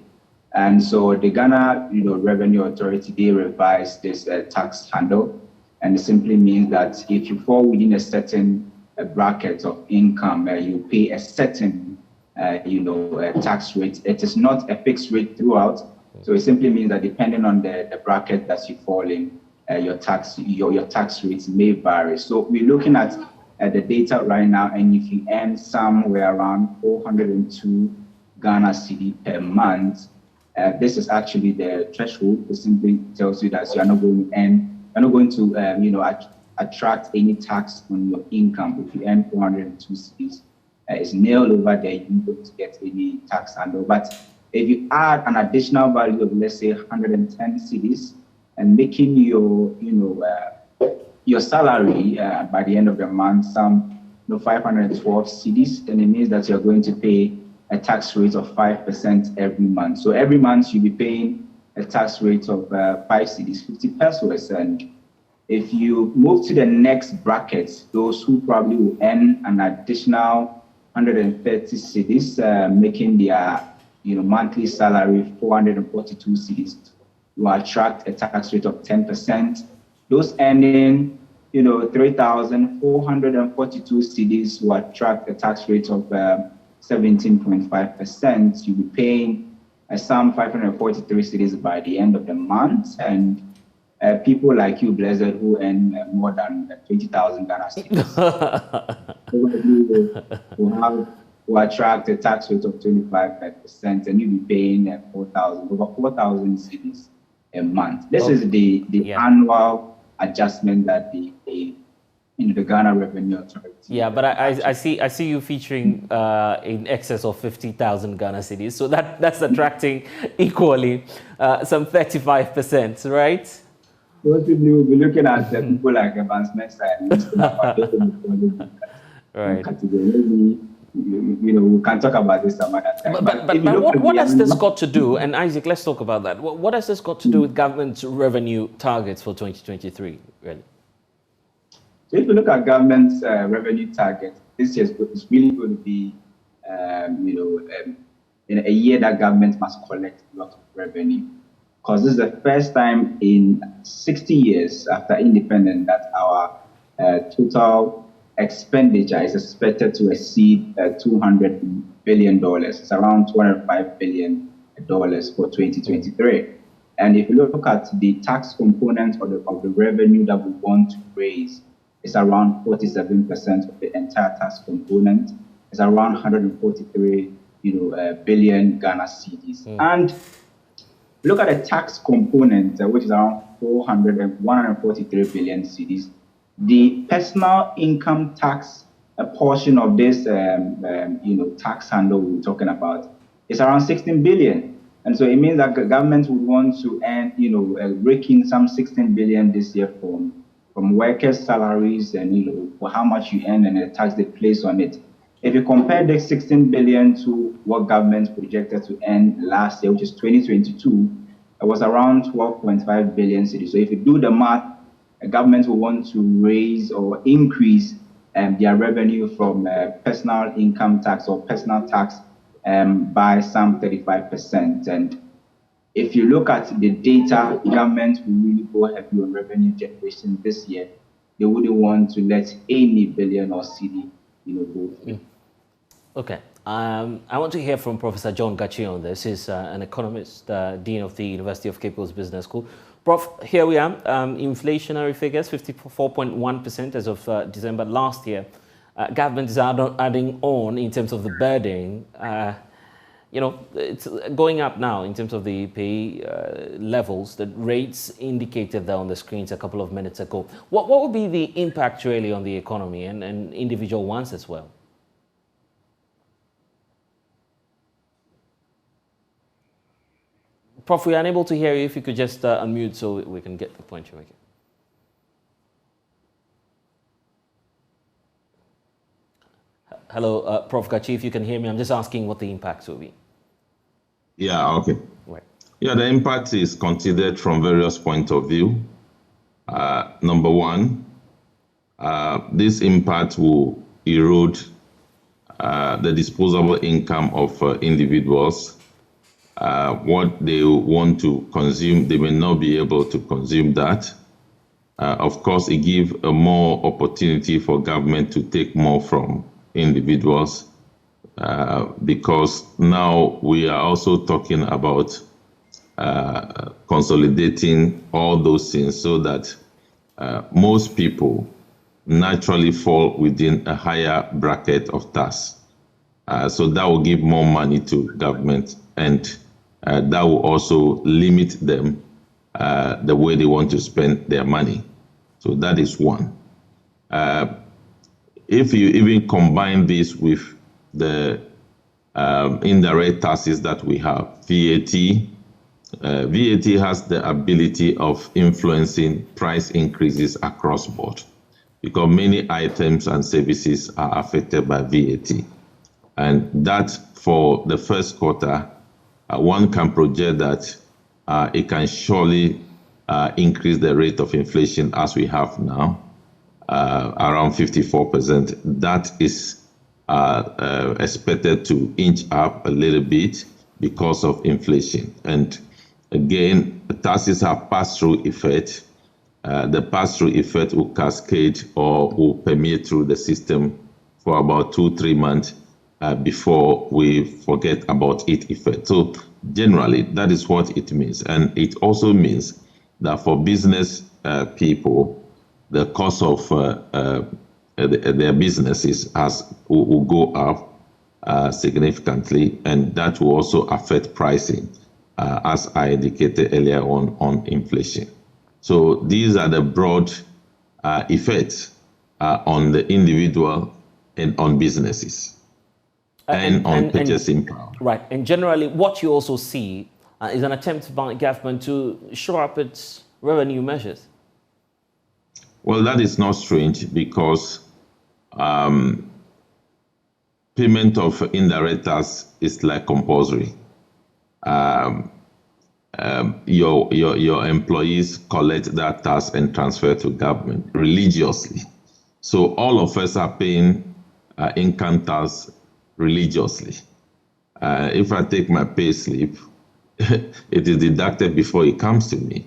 And so the Ghana Revenue Authority, they revised this tax handle, and it simply means that if you fall within a certain bracket of income, you pay a certain tax rate. It is not a fixed rate throughout. So it simply means that depending on the bracket that you fall in, your tax rates may vary. So we're looking at the data right now, and if you earn somewhere around 402 Ghana cedi per month, this is actually the threshold. It simply tells you that you are not going to attract any tax on your income. If you earn 402 cedis, it's nailed over there. You don't get any tax handle. But if you add an additional value of, let's say, 110 cedis, and making your salary by the end of the month some 512 cedis, then it means that you're going to pay a tax rate of 5% every month. So every month you'll be paying a tax rate of 5 cedis, 50 pesos. And if you move to the next bracket, those who probably will earn an additional 130 cedis, making their monthly salary 442 cedis, you attract a tax rate of 10%. Those earning 3,442 cedis will attract a tax rate of 17.5%. You'll be paying some 543 cedis by the end of the month. And people like you, Blessed, who earn more than 20,000 Ghana cedis, will attract a tax rate of 25%, and you'll be paying over 4,000 cedis a month. This is the annual adjustment that the Ghana Revenue Authority. Yeah, but I see you featuring in excess of 50,000 Ghana cedis, so that's attracting equally some 35%, right? Possibly we'll be looking at people like advancement side, right? Category. Maybe we can talk about this some other time. But what has this got to do? And Isaac, let's talk about that. What has this got to do with government's revenue targets for 2023? Really? So if you look at government's revenue target, this year is really going to be, in a year that government must collect a lot of revenue. Because this is the first time in 60 years after independence that our total expenditure is expected to exceed $200 billion. It's around $205 billion for 2023. And if you look at the tax component of the revenue that we want to raise, it's around 47% of the entire tax component. It's around 143 billion Ghana cedis. And look at the tax component, which is around 143 billion cedis. The personal income tax, a portion of this, tax handle we're talking about, is around 16 billion. And so it means that the government would want to earn, rake in some 16 billion this year from workers' salaries and, for how much you earn and the tax they place on it. If you compare the 16 billion to what government projected to earn last year, which is 2022, it was around 12.5 billion cedis. So if you do the math, the government will want to raise or increase their revenue from personal income tax or personal tax by some 35%. And if you look at the data, government will really go heavy on revenue generation this year. They wouldn't want to let any billion or cedi, go through. Okay. I want to hear from Professor John Gachi on this. He's an economist, Dean of the University of Cape Coast Business School. Prof, here we are. Inflationary figures, 54.1% as of December last year. Government is adding on in terms of the burden. It's going up now in terms of the pay levels. The rates indicated there on the screens a couple of minutes ago. What would be the impact really on the economy and individual ones as well? Prof, we are unable to hear you. If you could just unmute so we can get the point you're making. Hello, Prof. Gachi, if you can hear me, I'm just asking what the impacts will be. Yeah, okay. Right. Yeah, the impact is considered from various points of view. Number one, this impact will erode the disposable income of individuals. What they want to consume, they may not be able to consume that. Of course, it gives a more opportunity for government to take more from individuals because now we are also talking about consolidating all those things so that most people naturally fall within a higher bracket of tax. So that will give more money to government, and that will also limit them the way they want to spend their money. So that is one. If you even combine this with the indirect taxes that we have, VAT, VAT has the ability of influencing price increases across board because many items and services are affected by VAT. And that for the first quarter, one can project that it can surely increase the rate of inflation as we have now, around 54%. That is expected to inch up a little bit because of inflation. And again, the taxes have pass-through effect. The pass-through effect will cascade or will permeate through the system for about 2-3 months before we forget about its effect. So generally, that is what it means. And it also means that for business people, the cost of their businesses will go up significantly, and that will also affect pricing, as I indicated earlier on inflation. So these are the broad effects on the individual and on businesses and on purchasing power. Right. And generally, what you also see is an attempt by government to shore up its revenue measures. Well, that is not strange because payment of indirect tax is like compulsory. Your employees collect that tax and transfer to government religiously. So all of us are paying income tax religiously. If I take my pay slip, it is deducted before it comes to me.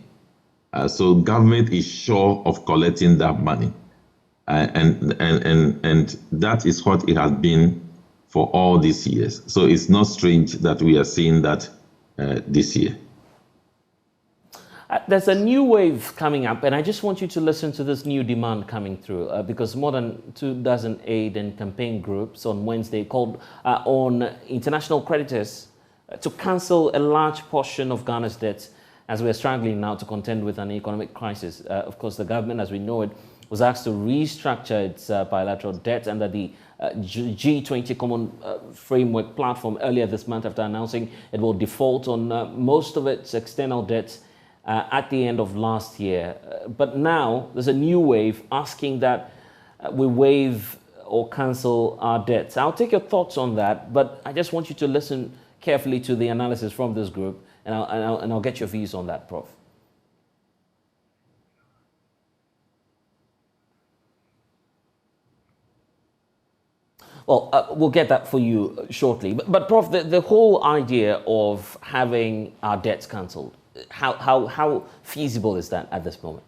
So government is sure of collecting that money. And that is what it has been for all these years. So it's not strange that we are seeing that this year. There's a new wave coming up, and I just want you to listen to this new demand coming through because more than 24 aid and campaign groups on Wednesday called on international creditors to cancel a large portion of Ghana's debts as we're struggling now to contend with an economic crisis. Of course, the government, as we know it, was asked to restructure its bilateral debt under the G20 Common Framework Platform earlier this month after announcing it will default on most of its external debts at the end of last year. But now there's a new wave asking that we waive or cancel our debts. I'll take your thoughts on that, but I just want you to listen carefully to the analysis from this group, and I'll get your views on that, Prof. Well, we'll get that for you shortly. But Prof, the whole idea of having our debts cancelled, how feasible is that at this moment?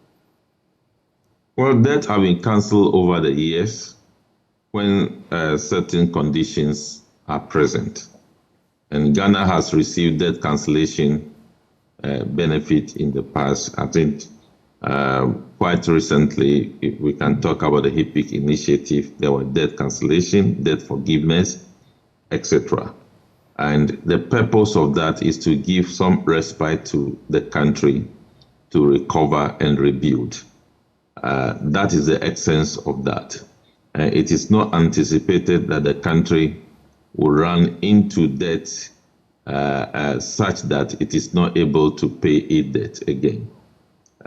Well, debts have been cancelled over the years when certain conditions are present. And Ghana has received debt cancellation benefit in the past. I think quite recently, we can talk about the HIPIC initiative. There were debt cancellation, debt forgiveness, etc. And the purpose of that is to give some respite to the country to recover and rebuild. That is the essence of that. It is not anticipated that the country will run into debt such that it is not able to pay its debt again.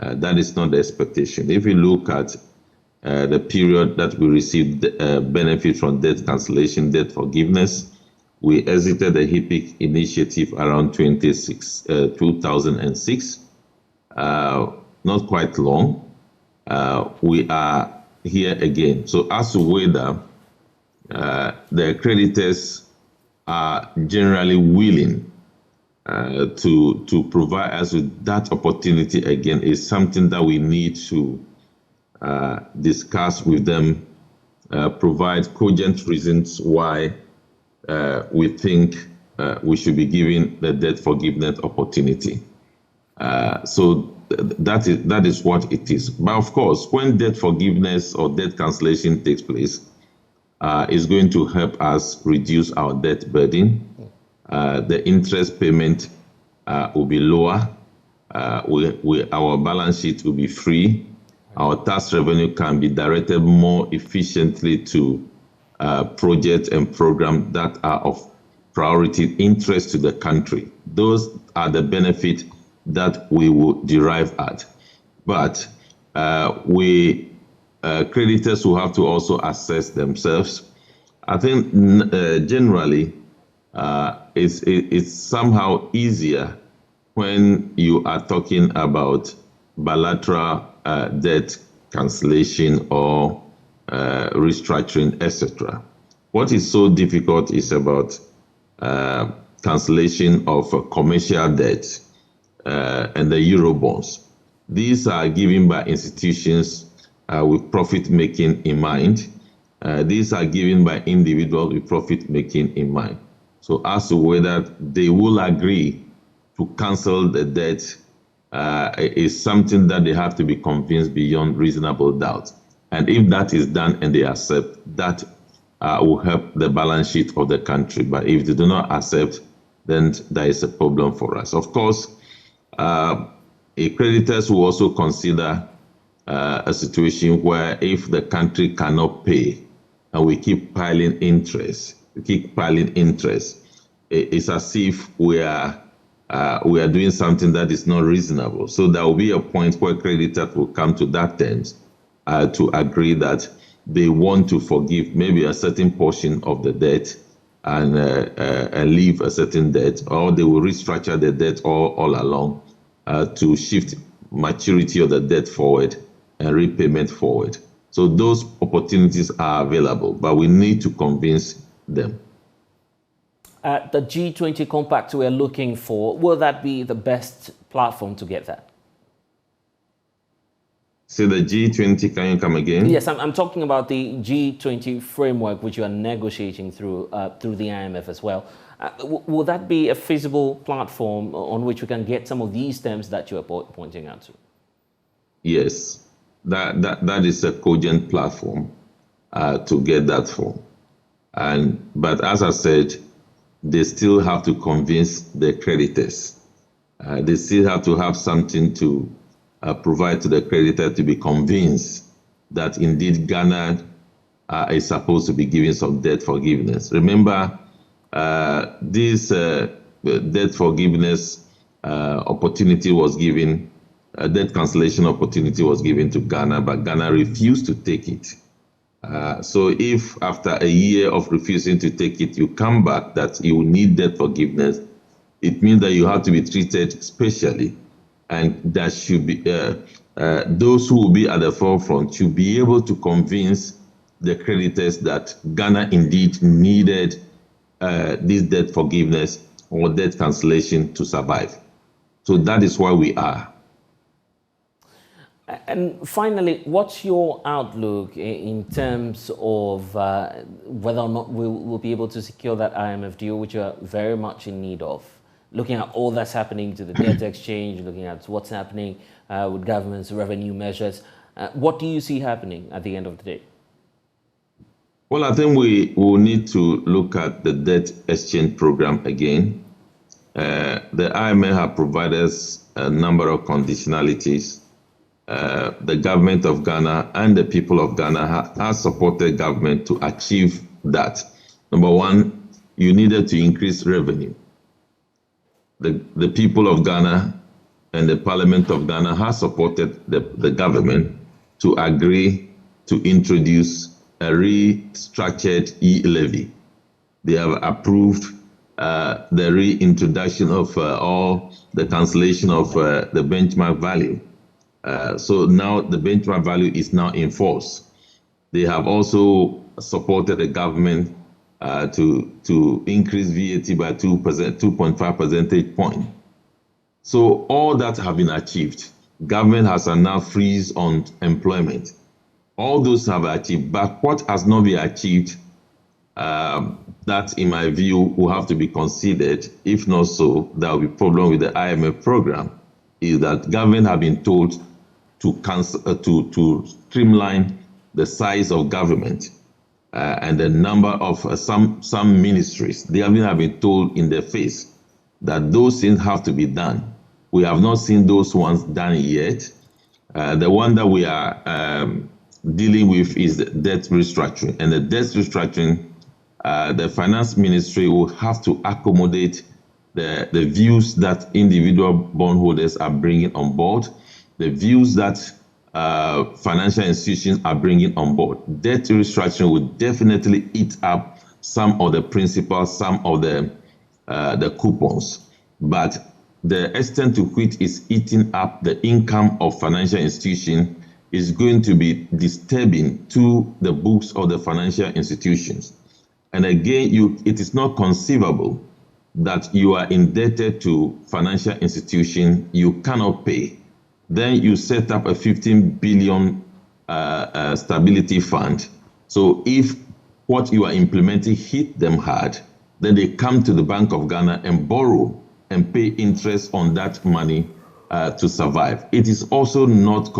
That is not the expectation. If you look at the period that we received benefit from debt cancellation, debt forgiveness, we exited the HIPIC initiative around 2006. Not quite long. We are here again. So as to whether the creditors are generally willing to provide us with that opportunity again is something that we need to discuss with them, provide cogent reasons why we think we should be given the debt forgiveness opportunity. So that is what it is. But of course, when debt forgiveness or debt cancellation takes place, it's going to help us reduce our debt burden. The interest payment will be lower. Our balance sheet will be free. Our tax revenue can be directed more efficiently to projects and programs that are of priority interest to the country. Those are the benefits that we will derive at. But creditors will have to also assess themselves. I think generally it's somehow easier when you are talking about bilateral debt cancellation or restructuring, etc. What is so difficult is about cancellation of commercial debt and the Eurobonds. These are given by institutions with profit-making in mind. These are given by individuals with profit-making in mind. So as to whether they will agree to cancel the debt is something that they have to be convinced beyond reasonable doubt. And if that is done and they accept, that will help the balance sheet of the country. But if they do not accept, then there is a problem for us. Of course, creditors will also consider a situation where if the country cannot pay and we keep piling interest, it's as if we are doing something that is not reasonable. So there will be a point where creditors will come to that terms to agree that they want to forgive maybe a certain portion of the debt and leave a certain debt, or they will restructure the debt all along to shift maturity of the debt forward and repayment forward. So those opportunities are available, but we need to convince them. The G20 compact we're looking for, will that be the best platform to get that? So the G20, can you come again? Yes, I'm talking about the G20 framework, which you are negotiating through the IMF as well. Will that be a feasible platform on which we can get some of these terms that you are pointing out to? Yes, that is a cogent platform to get that from. But as I said, they still have to convince the creditors. They still have to have something to provide to the creditor to be convinced that indeed Ghana is supposed to be giving some debt forgiveness. Remember, this debt forgiveness opportunity was given, debt cancellation opportunity was given to Ghana, but Ghana refused to take it. So if after a year of refusing to take it, you come back that you need debt forgiveness, it means that you have to be treated specially. And that should be, those who will be at the forefront should be able to convince the creditors that Ghana indeed needed this debt forgiveness or debt cancellation to survive. So that is where we are. And finally, what's your outlook in terms of whether or not we'll be able to secure that IMF deal, which you're very much in need of? Looking at all that's happening to the debt exchange, looking at what's happening with government's revenue measures, what do you see happening at the end of the day? Well, I think we will need to look at the debt exchange program again. The IMF have provided us a number of conditionalities. The government of Ghana and the people of Ghana have supported government to achieve that. Number one, you needed to increase revenue. The people of Ghana and the Parliament of Ghana have supported the government to agree to introduce a restructured e-levy. They have approved the reintroduction of all the cancellation of the benchmark value. So now the benchmark value is now in force. They have also supported the government to increase VAT by 2.5 percentage point. So all that have been achieved. Government has now freeze on employment. All those have achieved, but what has not been achieved, that in my view will have to be considered. If not so, there will be problem with the IMF program, is that government have been told to streamline the size of government. And the number of some ministries, they have been told in their face that those things have to be done. We have not seen those ones done yet. The one that we are dealing with is the debt restructuring. And the debt restructuring, the finance ministry will have to accommodate the views that individual bondholders are bringing on board, the views that financial institutions are bringing on board. Debt restructuring will definitely eat up some of the principals, some of the coupons, but the extent to which it's eating up the income of financial institutions is going to be disturbing to the books of the financial institutions. And again, it is not conceivable that you are indebted to financial institution, you cannot pay. Then you set up a 15 billion stability fund. So if what you are implementing hit them hard, then they come to the Bank of Ghana and borrow and pay interest on that money to survive. It is also not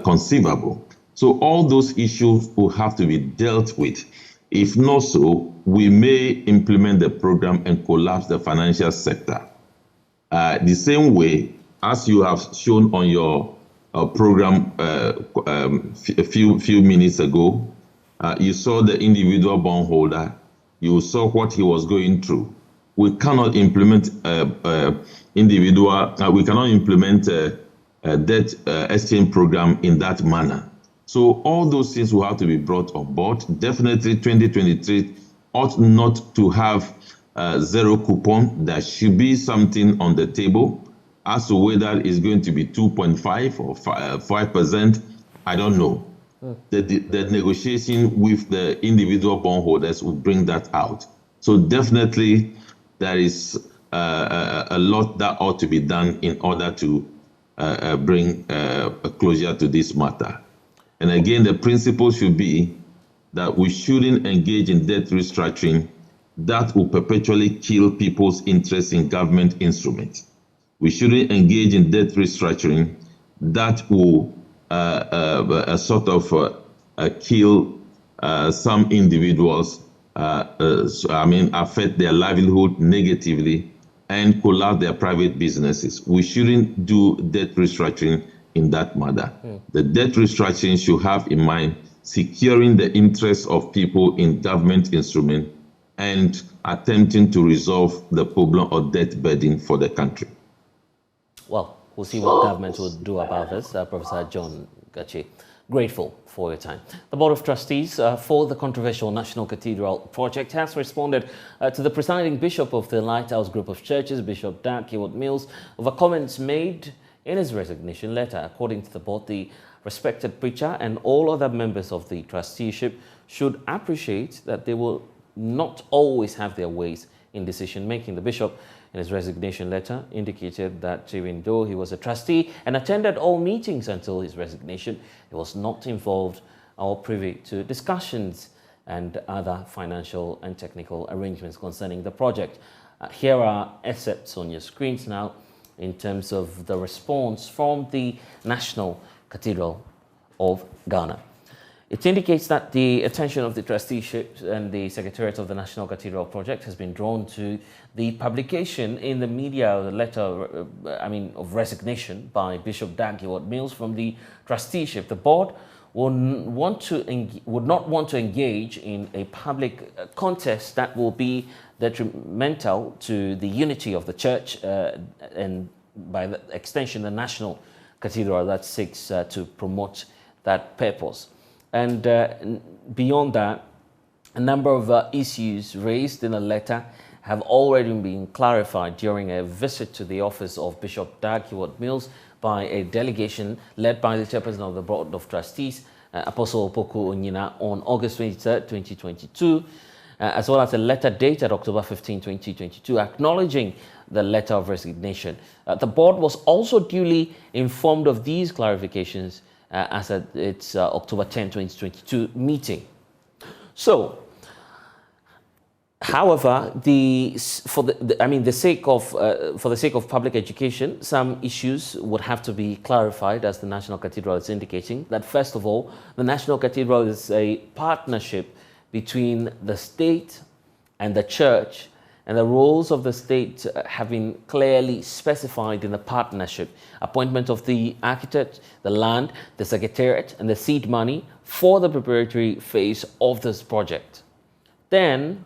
conceivable. So all those issues will have to be dealt with. If not so, we may implement the program and collapse the financial sector. The same way, as you have shown on your program a few minutes ago, you saw the individual bondholder, you saw what he was going through. We cannot implement we cannot implement a debt exchange program in that manner. So all those things will have to be brought on board. Definitely 2023 ought not to have zero coupon. There should be something on the table. As to whether it's going to be 2.5 or 5%, I don't know. The negotiation with the individual bondholders will bring that out. So definitely there is a lot that ought to be done in order to bring a closure to this matter. And again, the principle should be that we shouldn't engage in debt restructuring that will perpetually kill people's interest in government instruments. We shouldn't engage in debt restructuring that will kill some individuals, affect their livelihood negatively and collapse their private businesses. We shouldn't do debt restructuring in that manner. The debt restructuring should have in mind securing the interests of people in government instruments and attempting to resolve the problem of debt burden for the country. Well, we'll see what government will do about this. Professor John Gachi, grateful for your time. The Board of Trustees for the controversial National Cathedral project has responded to the presiding bishop of the Lighthouse Group of Churches, Bishop Dag Heward-Mills, over comments made in his resignation letter. According to the board, the respected preacher and all other members of the trusteeship should appreciate that they will not always have their ways in decision-making. The bishop, in his resignation letter, indicated that even though he was a trustee and attended all meetings until his resignation, he was not involved or privy to discussions and other financial and technical arrangements concerning the project. Here are excerpts on your screens now in terms of the response from the National Cathedral of Ghana. It indicates that the attention of the trusteeship and the Secretariat of the National Cathedral project has been drawn to the publication in the media of the letter of resignation by Bishop Dag Heward-Mills from the trusteeship. The board would not want to engage in a public contest that will be detrimental to the unity of the church and by the extension the National Cathedral that seeks to promote that purpose. And beyond that, a number of issues raised in a letter have already been clarified during a visit to the office of Bishop Dag Heward-Mills by a delegation led by the chairperson of the Board of Trustees, Apostle Opoku Onyina, on August 23, 2022, as well as a letter dated October 15, 2022, acknowledging the letter of resignation. The board was also duly informed of these clarifications as at its October 10, 2022 meeting. So, however, for the sake of public education, some issues would have to be clarified, as the National Cathedral is indicating. That first of all, the National Cathedral is a partnership between the state and the church, and the roles of the state have been clearly specified in the partnership. Appointment of the architect, the land, the secretariat, and the seed money for the preparatory phase of this project. Then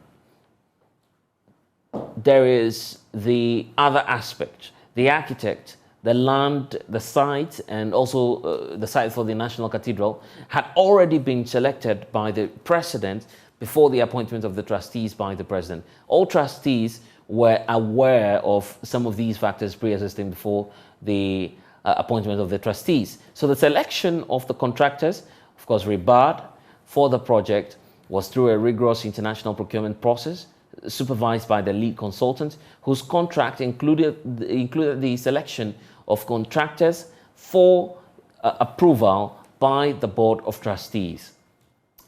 there is the other aspect, the architect, the land, the site, and also the site for the National Cathedral had already been selected by the president before the appointment of the trustees by the president. All trustees were aware of some of these factors pre-existing before the appointment of the trustees. So the selection of the contractors, of course rebarred, for the project was through a rigorous international procurement process supervised by the lead consultant, whose contract included the selection of contractors for approval by the Board of Trustees.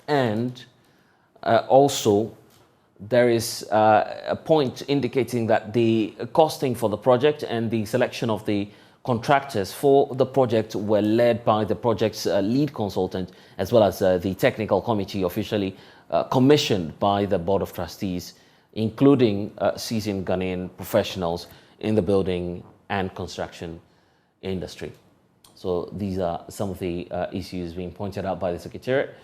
And also, there is a point indicating that the costing for the project and the selection of the contractors for the project were led by the project's lead consultant, as well as the technical committee officially commissioned by the Board of Trustees, including seasoned Ghanaian professionals in the building and construction industry. So these are some of the issues being pointed out by the Secretariat.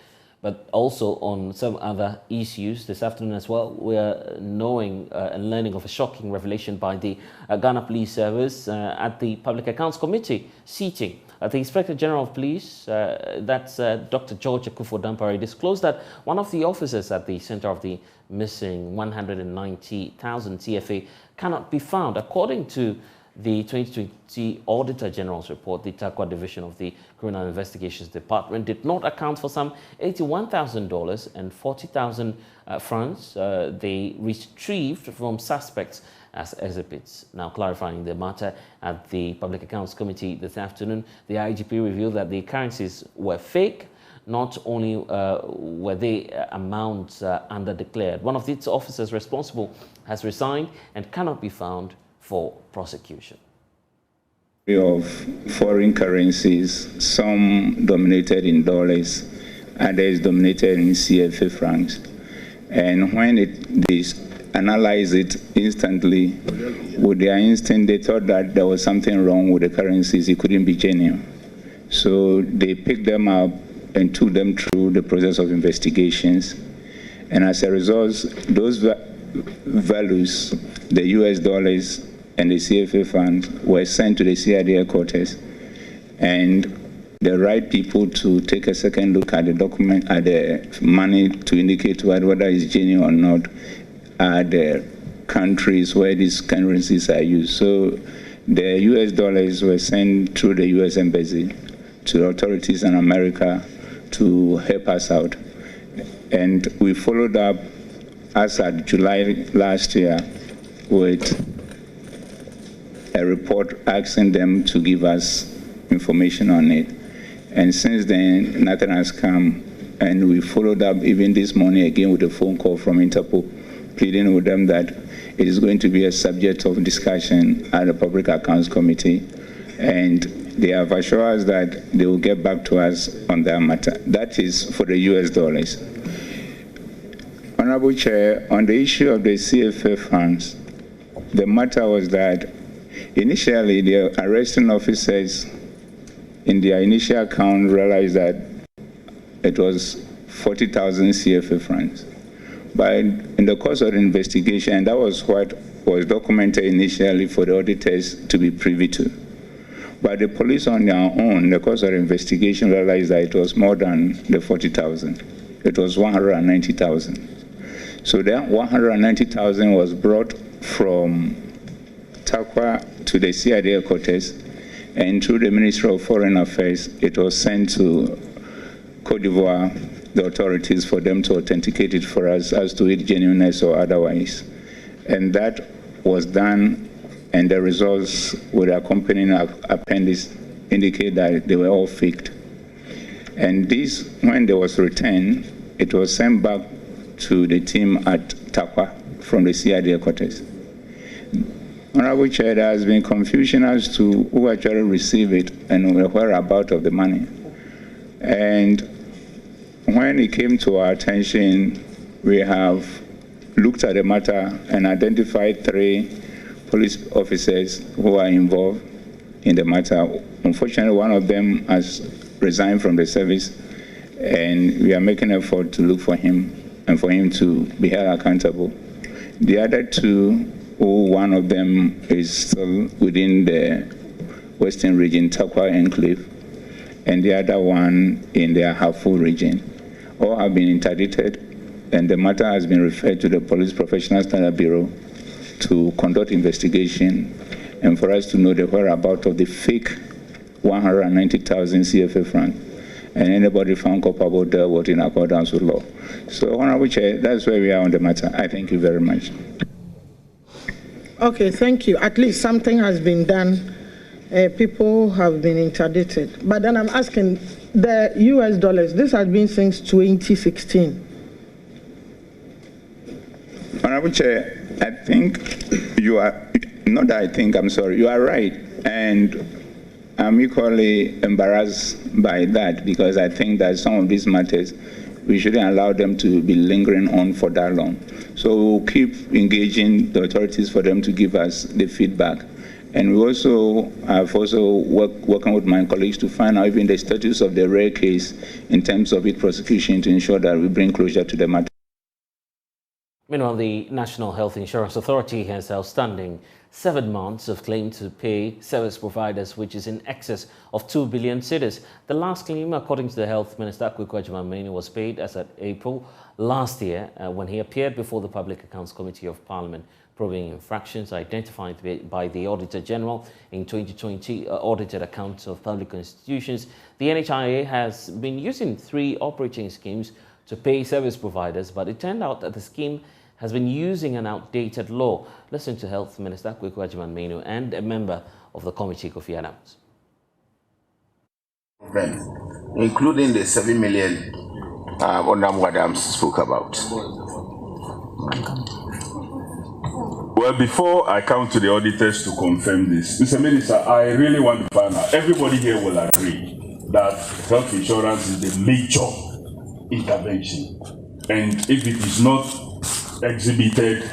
But also on some other issues this afternoon as well, we are knowing and learning of a shocking revelation by the Ghana Police Service at the Public Accounts Committee seating. The Inspector General of Police, that's Dr. George Akufo-Dampare, disclosed that one of the officers at the center of the missing 190,000 CFA cannot be found. According to the 2020 Auditor General's report, the Takwa Division of the Criminal Investigations Department did not account for some $81,000 and 40,000 francs they retrieved from suspects as exhibits. Now, clarifying the matter at the Public Accounts Committee this afternoon, the IGP revealed that the currencies were fake. Not only were they amounts underdeclared, one of its officers responsible has resigned and cannot be found for prosecution. Of foreign currencies, some dominated in dollars, others dominated in CFA francs. And when they analyzed it instantly, with their instinct, they thought that there was something wrong with the currencies. It couldn't be genuine. So they picked them up and took them through the process of investigations. And as a result, those values, the US dollars and the CFA funds, were sent to the CID headquarters, and the right people to take a second look at the document, at the money, to indicate whether it's genuine or not, are the countries where these currencies are used. So the US dollars were sent through the US Embassy to the authorities in America to help us out. And we followed up as at July last year with a report asking them to give us information on it. And since then, nothing has come. And we followed up even this morning again with a phone call from Interpol, pleading with them that it is going to be a subject of discussion at the Public Accounts Committee. And they have assured us that they will get back to us on that matter. That is for the US dollars. Honorable Chair, on the issue of the CFA funds, the matter was that initially the arresting officers in their initial count realized that it was 40,000 CFA francs. But in the course of the investigation, that was what was documented initially for the auditors to be privy to. But the police on their own, in the course of the investigation, realized that it was more than the 40,000. It was 190,000. So that 190,000 was brought from Takwa to the CID headquarters, and through the Ministry of Foreign Affairs, it was sent to Cote d'Ivoire, the authorities, for them to authenticate it for us as to its genuineness or otherwise. And that was done, and the results with the accompanying appendix indicate that they were all faked. And this, when they was returned, it was sent back to the team at Takwa from the CID headquarters. Honorable Chair, there has been confusion as to who actually received it and the whereabouts of the money. And when it came to our attention, we have looked at the matter and identified 3 police officers who are involved in the matter. Unfortunately, one of them has resigned from the service, and we are making an effort to look for him and for him to be held accountable. The other 2, one of them is still within the Western region, Takwa Enclave, and the other one in the Ahafo region. All have been interdicted, and the matter has been referred to the Police Professional Standard Bureau to conduct investigation and for us to know the whereabouts of the fake 190,000 CFA francs, and anybody found culpable there was in accordance with law. So, Honorable Chair, that's where we are on the matter. I thank you very much. Okay, thank you. At least something has been done. People have been interdicted. But then I'm asking, the US dollars, this has been since 2016. Honorable Chair, I think you are, not that I think, I'm sorry, you are right. And I'm equally embarrassed by that, because I think that some of these matters, we shouldn't allow them to be lingering on for that long. So we'll keep engaging the authorities for them to give us the feedback. And we also have working with my colleagues to find out even the status of the rare case in terms of its prosecution to ensure that we bring closure to the matter. Meanwhile, the National Health Insurance Authority has outstanding 7 months of claim to pay service providers, which is in excess of 2 billion cedis. The last claim, according to the Health Minister, Kwame, was paid as at April last year when he appeared before the Public Accounts Committee of Parliament, probing infractions identified by the Auditor General in 2020 audited accounts of public institutions. The NHIA has been using 3 operating schemes to pay service providers, but it turned out that the scheme has been using an outdated law. Listen to Health Minister Kwame and a member of the committee, Kofi Adams. Including the 7 million Honorable Adams spoke about. Well, before I come to the auditors to confirm this, Mr. Minister, I really want to find out, everybody here will agree that health insurance is the major intervention. And if it is not exhibited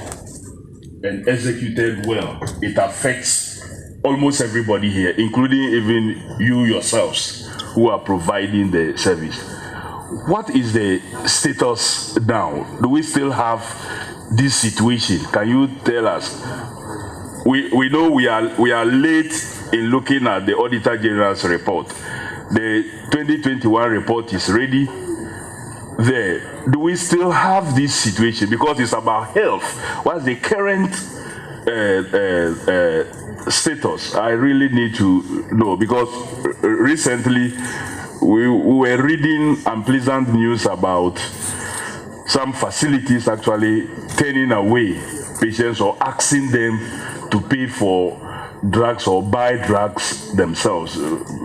and executed well, it affects almost everybody here, including even you yourselves who are providing the service. What is the status now? Do we still have this situation? Can you tell us? We know we are late in looking at the Auditor General's report. The 2021 report is ready. There, do we still have this situation? Because it's about health. What's the current status? I really need to know, because recently we were reading unpleasant news about some facilities actually turning away patients or asking them to pay for drugs or buy drugs themselves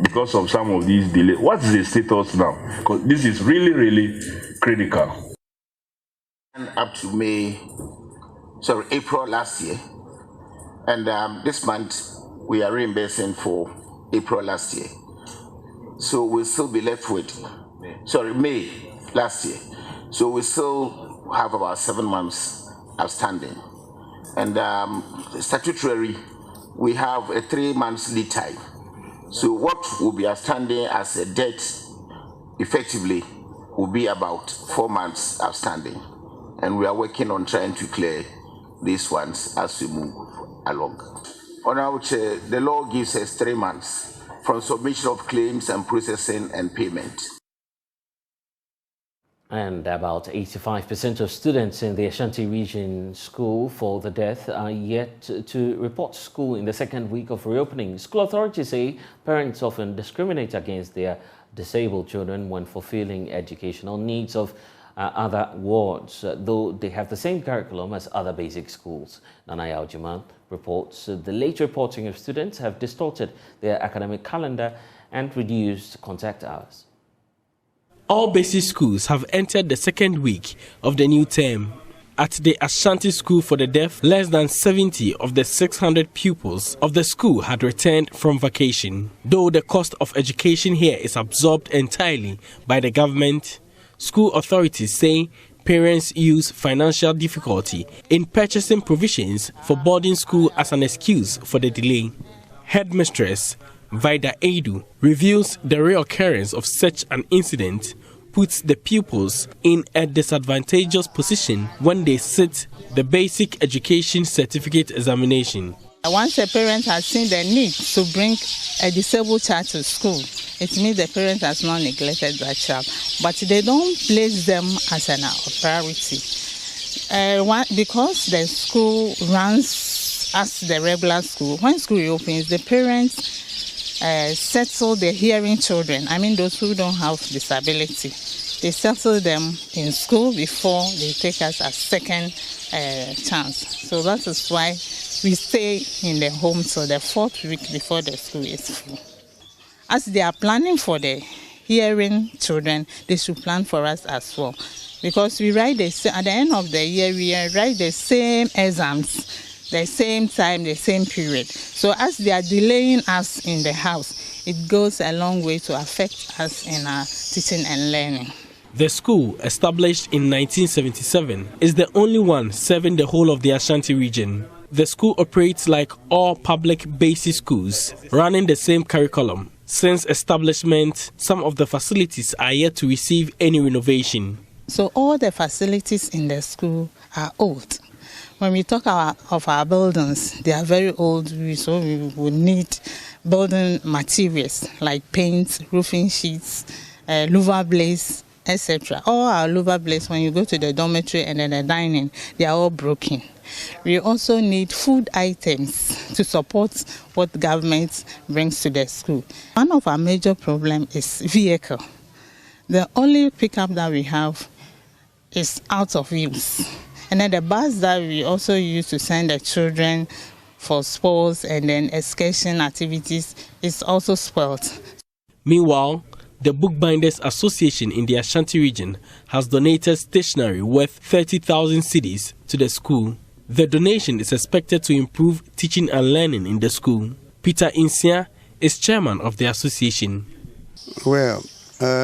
because of some of these delays. What is the status now? Because this is really, really critical. Up to April last year, and this month we are reimbursing for April last year. So we'll still be left with, May last year. So we still have about 7 months outstanding. And statutorily, we have a 3 months lead time. So what will be outstanding as a debt effectively will be about 4 months outstanding. And we are working on trying to clear these ones as we move along. Honorable Chair, the law gives us 3 months from submission of claims and processing and payment. And about 85% of students in the Ashanti Region School for the Deaf are yet to report to school in the second week of reopening. School authorities say parents often discriminate against their disabled children when fulfilling educational needs of other wards, though they have the same curriculum as other basic schools. Nanaya Ojima reports the late reporting of students have distorted their academic calendar and reduced contact hours. All basic schools have entered the second week of the new term. At the Ashanti School for the Deaf, less than 70 of the 600 pupils of the school had returned from vacation. Though the cost of education here is absorbed entirely by the government, school authorities say parents use financial difficulty in purchasing provisions for boarding school as an excuse for the delay. Headmistress Vida Edu reveals the reoccurrence of such an incident puts the pupils in a disadvantageous position when they sit the basic education certificate examination. Once a parent has seen the need to bring a disabled child to school, it means the parent has not neglected that child, but they don't place them as a priority. Because the school runs as the regular school, when school reopens, the parents settle the hearing children, those who don't have disability. They settle them in school before they take us a second chance. So that is why we stay in the home till the 4th week before the school is full. As they are planning for the hearing children, they should plan for us as well. Because we write at the end of the year, we write the same exams, the same time, the same period. So as they are delaying us in the house, it goes a long way to affect us in our teaching and learning. The school, established in 1977, is the only one serving the whole of the Ashanti region. The school operates like all public basic schools, running the same curriculum. Since establishment, some of the facilities are yet to receive any renovation. So all the facilities in the school are old. When we talk of our buildings, they are very old, so we would need building materials like paint, roofing sheets, louver blades, etc. All our louver blades, when you go to the dormitory and then the dining, they are all broken. We also need food items to support what the government brings to the school. One of our major problems is vehicle. The only pickup that we have is out of use. And then the bus that we also use to send the children for sports and then excursion activities is also spoiled. Meanwhile, the Bookbinders Association in the Ashanti region has donated stationery worth 30,000 cedis to the school. The donation is expected to improve teaching and learning in the school. Peter Insia is chairman of the association. Well,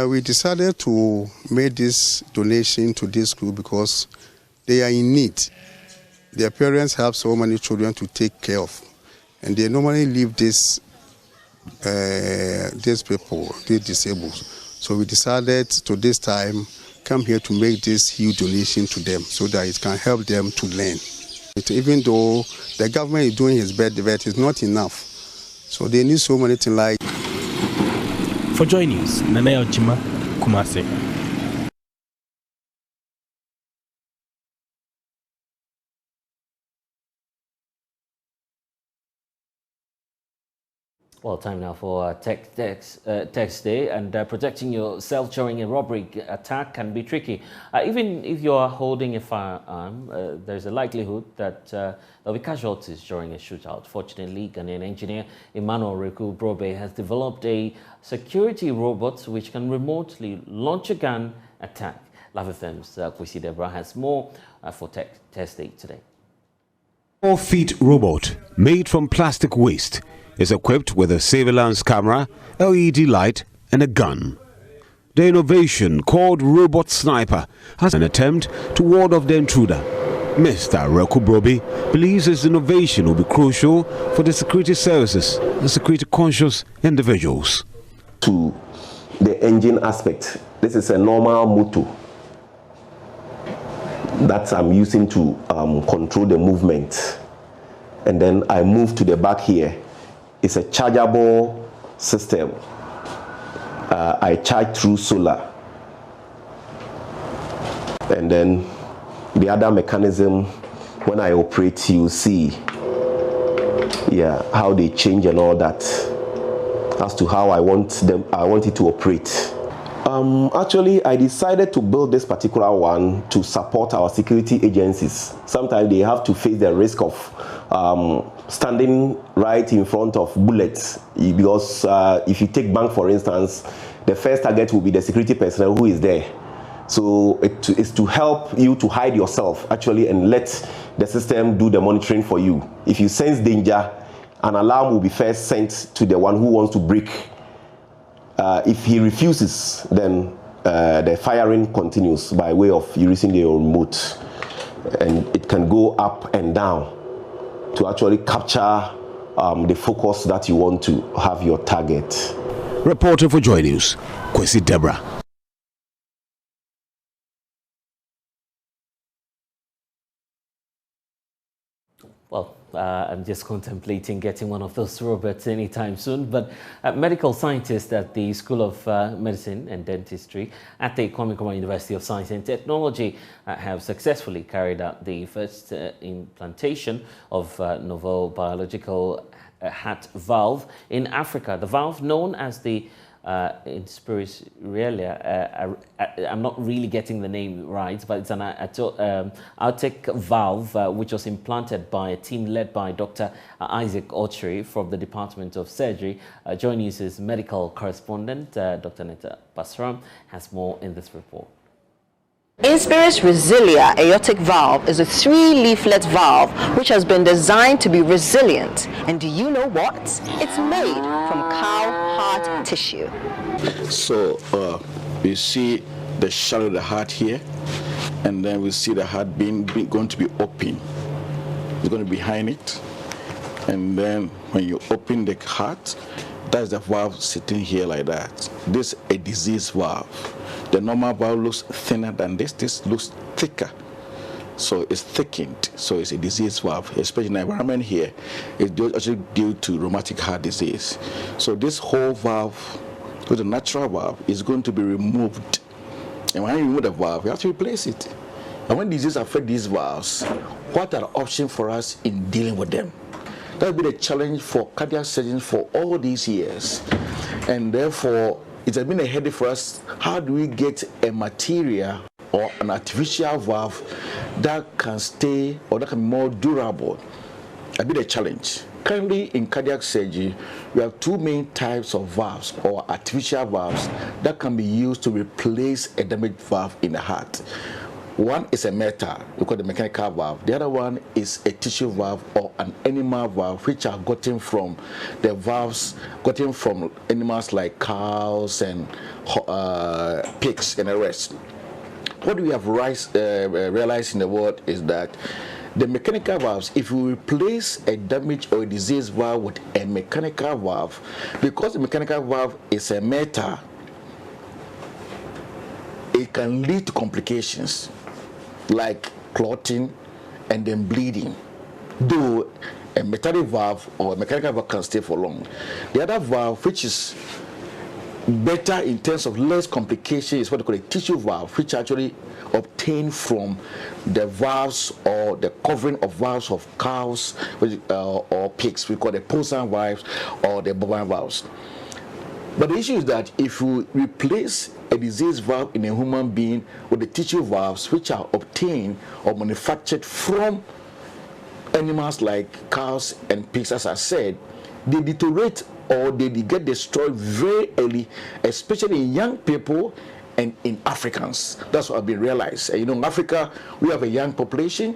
we decided to make this donation to this school because they are in need. Their parents have so many children to take care of, and they normally leave these people, these disabled. So we decided to this time come here to make this huge donation to them so that it can help them to learn. Even though the government is doing its best, it's not enough. So they need so many things like. For JoyNews, Nanaya Ojima, Kumasi. Well, time now for Text Day, and protecting yourself during a robbery attack can be tricky. Even if you are holding a firearm, there's a likelihood that there'll be casualties during a shootout. Fortunately, Ghanaian engineer Emmanuel Reku Brobe has developed a security robot which can remotely launch a gun attack. LoveFM's Kwesi Deborah has more for Text Day today. 4-feet robot made from plastic waste is equipped with a surveillance camera, LED light and a gun. The innovation, called Robot Sniper, has an attempt to ward off the intruder. Mr. Reku Brobe believes his innovation will be crucial for the security services and security-conscious individuals. To the engine aspect, this is a normal motor that I'm using to control the movement. And then I move to the back here. It's a chargeable system. I charge through solar. And then the other mechanism, when I operate, you see how they change and all that as to how I want it to operate. Actually, I decided to build this particular one to support our security agencies. Sometimes they have to face the risk of standing right in front of bullets, because if you take bank, for instance, the first target will be the security personnel who is there. So it's to help you to hide yourself, actually, and let the system do the monitoring for you. If you sense danger, an alarm will be first sent to the one who wants to break. If he refuses, then the firing continues by way of using the remote, and it can go up and down to actually capture the focus that you want to have your target. Reporter for JoyNews, Kwesi Deborah. Well, I'm just contemplating getting one of those robots anytime soon, but medical scientists at the School of Medicine and Dentistry at the Kwame University of Science and Technology have successfully carried out the first implantation of novel biological heart valve in Africa. The valve, known as the Inspiralia, I'm not really getting the name right, but it's an aortic valve which was implanted by a team led by Dr. Isaac Ochiri from the Department of Surgery. JoyNews' medical correspondent, Dr. Netta Basram, has more in this report. Inspiris Resilia aortic valve is a 3-leaflet valve which has been designed to be resilient. And do you know what? It's made from cow heart tissue. So you see the shadow of the heart here, and then we see the heart being going to be open. is going to be behind it. And then when you open the heart, that's the valve sitting here like that. This is a disease valve. The normal valve looks thinner than this. This looks thicker. So it's thickened. So it's a disease valve, especially in the environment here. It's actually due to rheumatic heart disease. So this whole valve, with the natural valve, is going to be removed. And when you remove the valve, you have to replace it. And when disease affects these valves, what are the options for us in dealing with them? That's been a challenge for cardiac surgeons for all these years. And therefore, it has been a headache for us. How do we get a material or an artificial valve that can stay or that can be more durable? A bit of a challenge. Currently in cardiac surgery, we have two main types of valves or artificial valves that can be used to replace a damaged valve in the heart. One is a metal, we call it the mechanical valve. The other one is a tissue valve or an animal valve, which are gotten from the valves, gotten from animals like cows and pigs and the rest. What we have realized in the world is that the mechanical valves, if you replace a damaged or a diseased valve with a mechanical valve, because the mechanical valve is a metal, it can lead to complications like clotting and then bleeding, though a metallic valve or a mechanical valve can stay for long. The other valve, which is better in terms of less complication, is what we call a tissue valve, which actually obtained from the valves or the covering of valves of cows or pigs. We call the porcine valves or the bovine valves. But the issue is that if you replace a disease valve in a human being with the tissue valves, which are obtained or manufactured from animals like cows and pigs, as I said, they deteriorate or they get destroyed very early, especially in young people and in Africans. That's what I've been realized. You know, in Africa, we have a young population.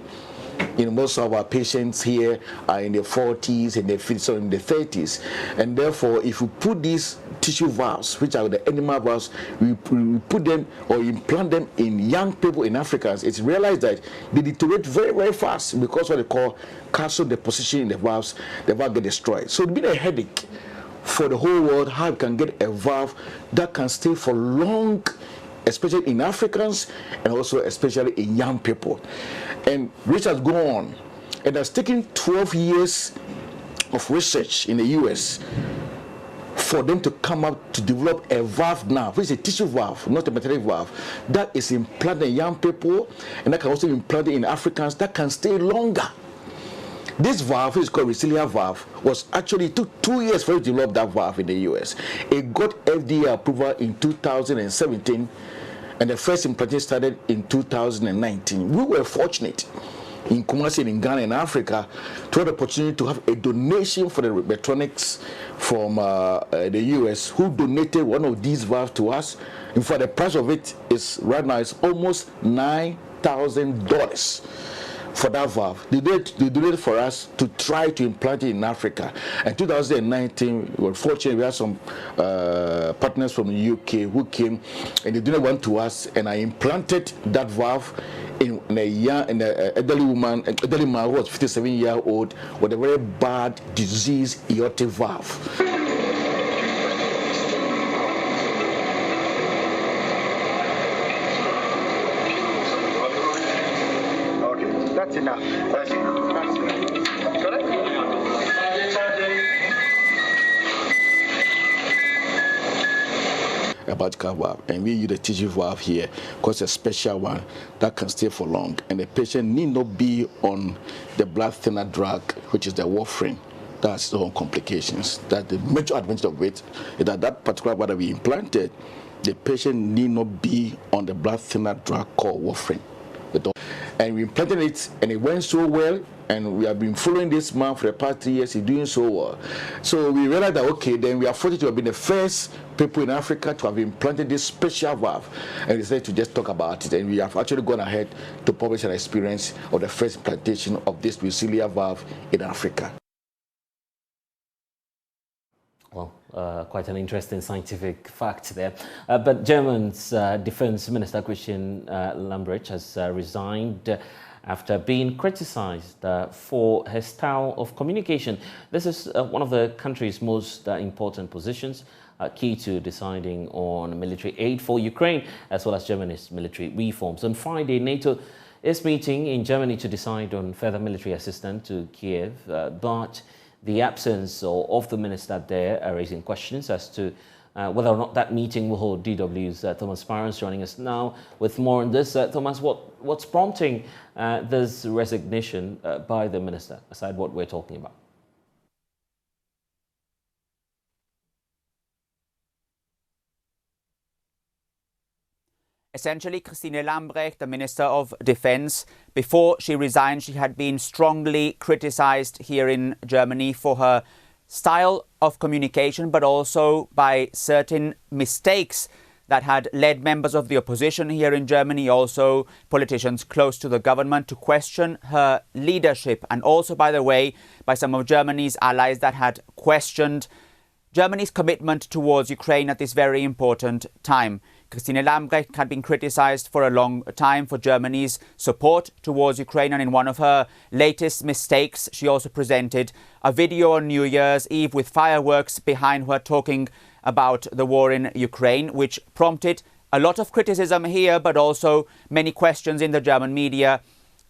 You know, most of our patients here are in their 40s and their 50s or in their 30s. And therefore, if you put these tissue valves, which are the animal valves, we put them or implant them in young people in Africans, it's realized that they deteriorate very, very fast because what they call calcium deposition in the valve get destroyed. So it's been a headache for the whole world how you can get a valve that can stay for long, especially in Africans and also especially in young people. And research has gone on. It has taken 12 years of research in the US for them to come up to develop a valve now, which is a tissue valve, not a metallic valve, that is implanted in young people and that can also be implanted in Africans that can stay longer. This valve, which is called resilient valve, was actually, it took 2 years for it to develop that valve in the US. It got FDA approval in 2017, and the first implantation started in 2019. We were fortunate in Kumasi, in Ghana, in Africa, to have the opportunity to have a donation for the electronics from the US, who donated one of these valves to us. In fact, the price of it is right now is almost $9,000. For that valve. They donated for us to try to implant it in Africa. In 2019, we were fortunate we had some partners from the UK who came and they donated one to us, and I implanted that valve in an elderly man who was 57-year-old with a very bad disease, aortic valve. Enough. A particle valve, and we use the tissue valve here because it's a special one that can stay for long, and the patient need not be on the blood thinner drug, which is the warfarin. That's the own complications. That the major advantage of it is that that particular valve that we implanted, the patient need not be on the blood thinner drug called warfarin. And we implanted it, and it went so well, and we have been following this man for the past 3 years. He's doing so well. So we realized that, okay, then we are fortunate to have been the first people in Africa to have implanted this special valve, and we decided to just talk about it. And we have actually gone ahead to publish an experience of the first implantation of this resilient valve in Africa. Well, quite an interesting scientific fact there. But Germany's Defense Minister Christian Lambrecht has resigned after being criticized for her style of communication. This is one of the country's most important positions, key to deciding on military aid for Ukraine, as well as Germany's military reforms. On Friday, NATO is meeting in Germany to decide on further military assistance to Kiev, but the absence of the minister there are raising questions as to whether or not that meeting will hold. DW's Thomas Parents joining us now with more on this. Thomas, what's prompting this resignation by the minister, aside what we're talking about? Essentially, Christine Lambrecht, the Minister of Defense, before she resigned, she had been strongly criticized here in Germany for her style of communication, but also by certain mistakes that had led members of the opposition here in Germany, also politicians close to the government, to question her leadership. And also, by the way, by some of Germany's allies that had questioned Germany's commitment towards Ukraine at this very important time. Christine Lambrecht had been criticized for a long time for Germany's support towards Ukraine, and in one of her latest mistakes, she also presented a video on New Year's Eve with fireworks behind her talking about the war in Ukraine, which prompted a lot of criticism here, but also many questions in the German media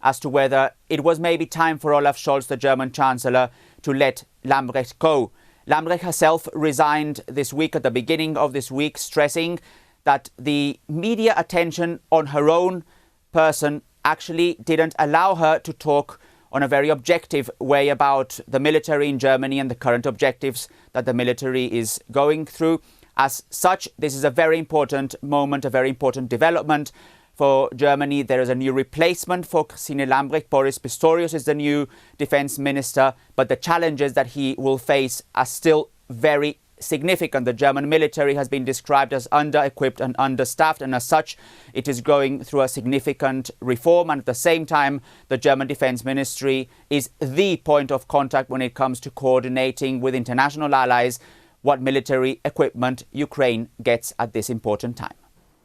as to whether it was maybe time for Olaf Scholz, the German Chancellor, to let Lambrecht go. Lambrecht herself resigned this week, at the beginning of this week, stressing that the media attention on her own person actually didn't allow her to talk on a very objective way about the military in Germany and the current objectives that the military is going through. As such, this is a very important moment, a very important development for Germany. There is a new replacement for Christine Lambrecht. Boris Pistorius is the new defense minister, but the challenges that he will face are still very significant. The German military has been described as under-equipped and understaffed, and as such, it is going through a significant reform. And at the same time, the German Defense Ministry is the point of contact when it comes to coordinating with international allies what military equipment Ukraine gets at this important time.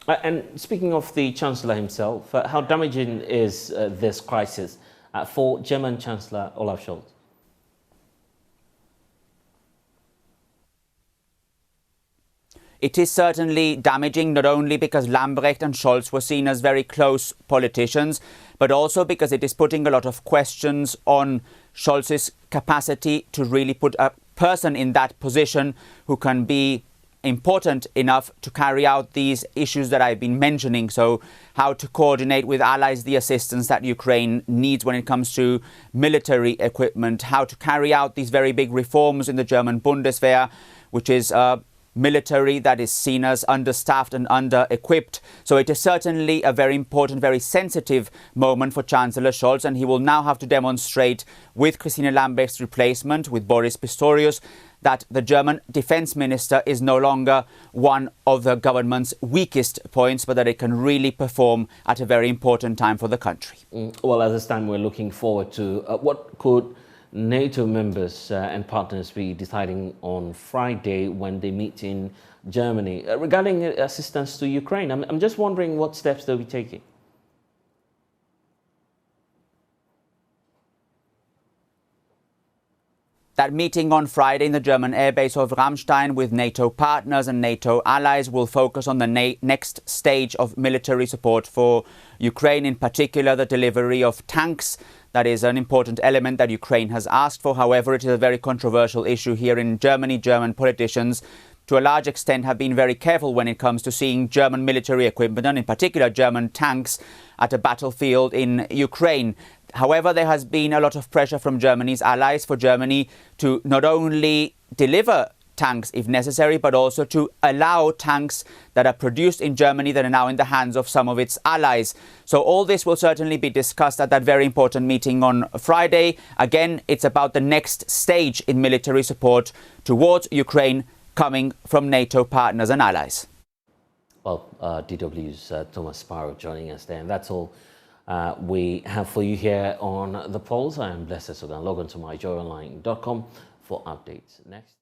And speaking of the Chancellor himself, how damaging is this crisis for German Chancellor Olaf Scholz? It is certainly damaging, not only because Lambrecht and Scholz were seen as very close politicians, but also because it is putting a lot of questions on Scholz's capacity to really put a person in that position who can be important enough to carry out these issues that I've been mentioning. So how to coordinate with allies the assistance that Ukraine needs when it comes to military equipment, how to carry out these very big reforms in the German Bundeswehr, which is military that is seen as understaffed and under-equipped. So it is certainly a very important, very sensitive moment for Chancellor Scholz, and he will now have to demonstrate with Christine Lambrecht's replacement, with Boris Pistorius, that the German defense minister is no longer one of the government's weakest points, but that it can really perform at a very important time for the country. Well, at this time, we're looking forward to what could NATO members and partners be deciding on Friday when they meet in Germany regarding assistance to Ukraine. I'm just wondering what steps they'll be taking. That meeting on Friday in the German airbase of Ramstein with NATO partners and NATO allies will focus on the next stage of military support for Ukraine, in particular the delivery of tanks. That is an important element that Ukraine has asked for. However, it is a very controversial issue here in Germany. German politicians, to a large extent, have been very careful when it comes to seeing German military equipment, and in particular German tanks, at a battlefield in Ukraine. However, there has been a lot of pressure from Germany's allies for Germany to not only deliver tanks if necessary, but also to allow tanks that are produced in Germany that are now in the hands of some of its allies. So all this will certainly be discussed at that very important meeting on Friday. Again, it's about the next stage in military support towards Ukraine coming from NATO partners and allies. Well, DW's Thomas Sparrow joining us there, and that's all we have for you here on The Pulse. I am Blessed Sogah. Log on to myjoyonline.com for updates. Next.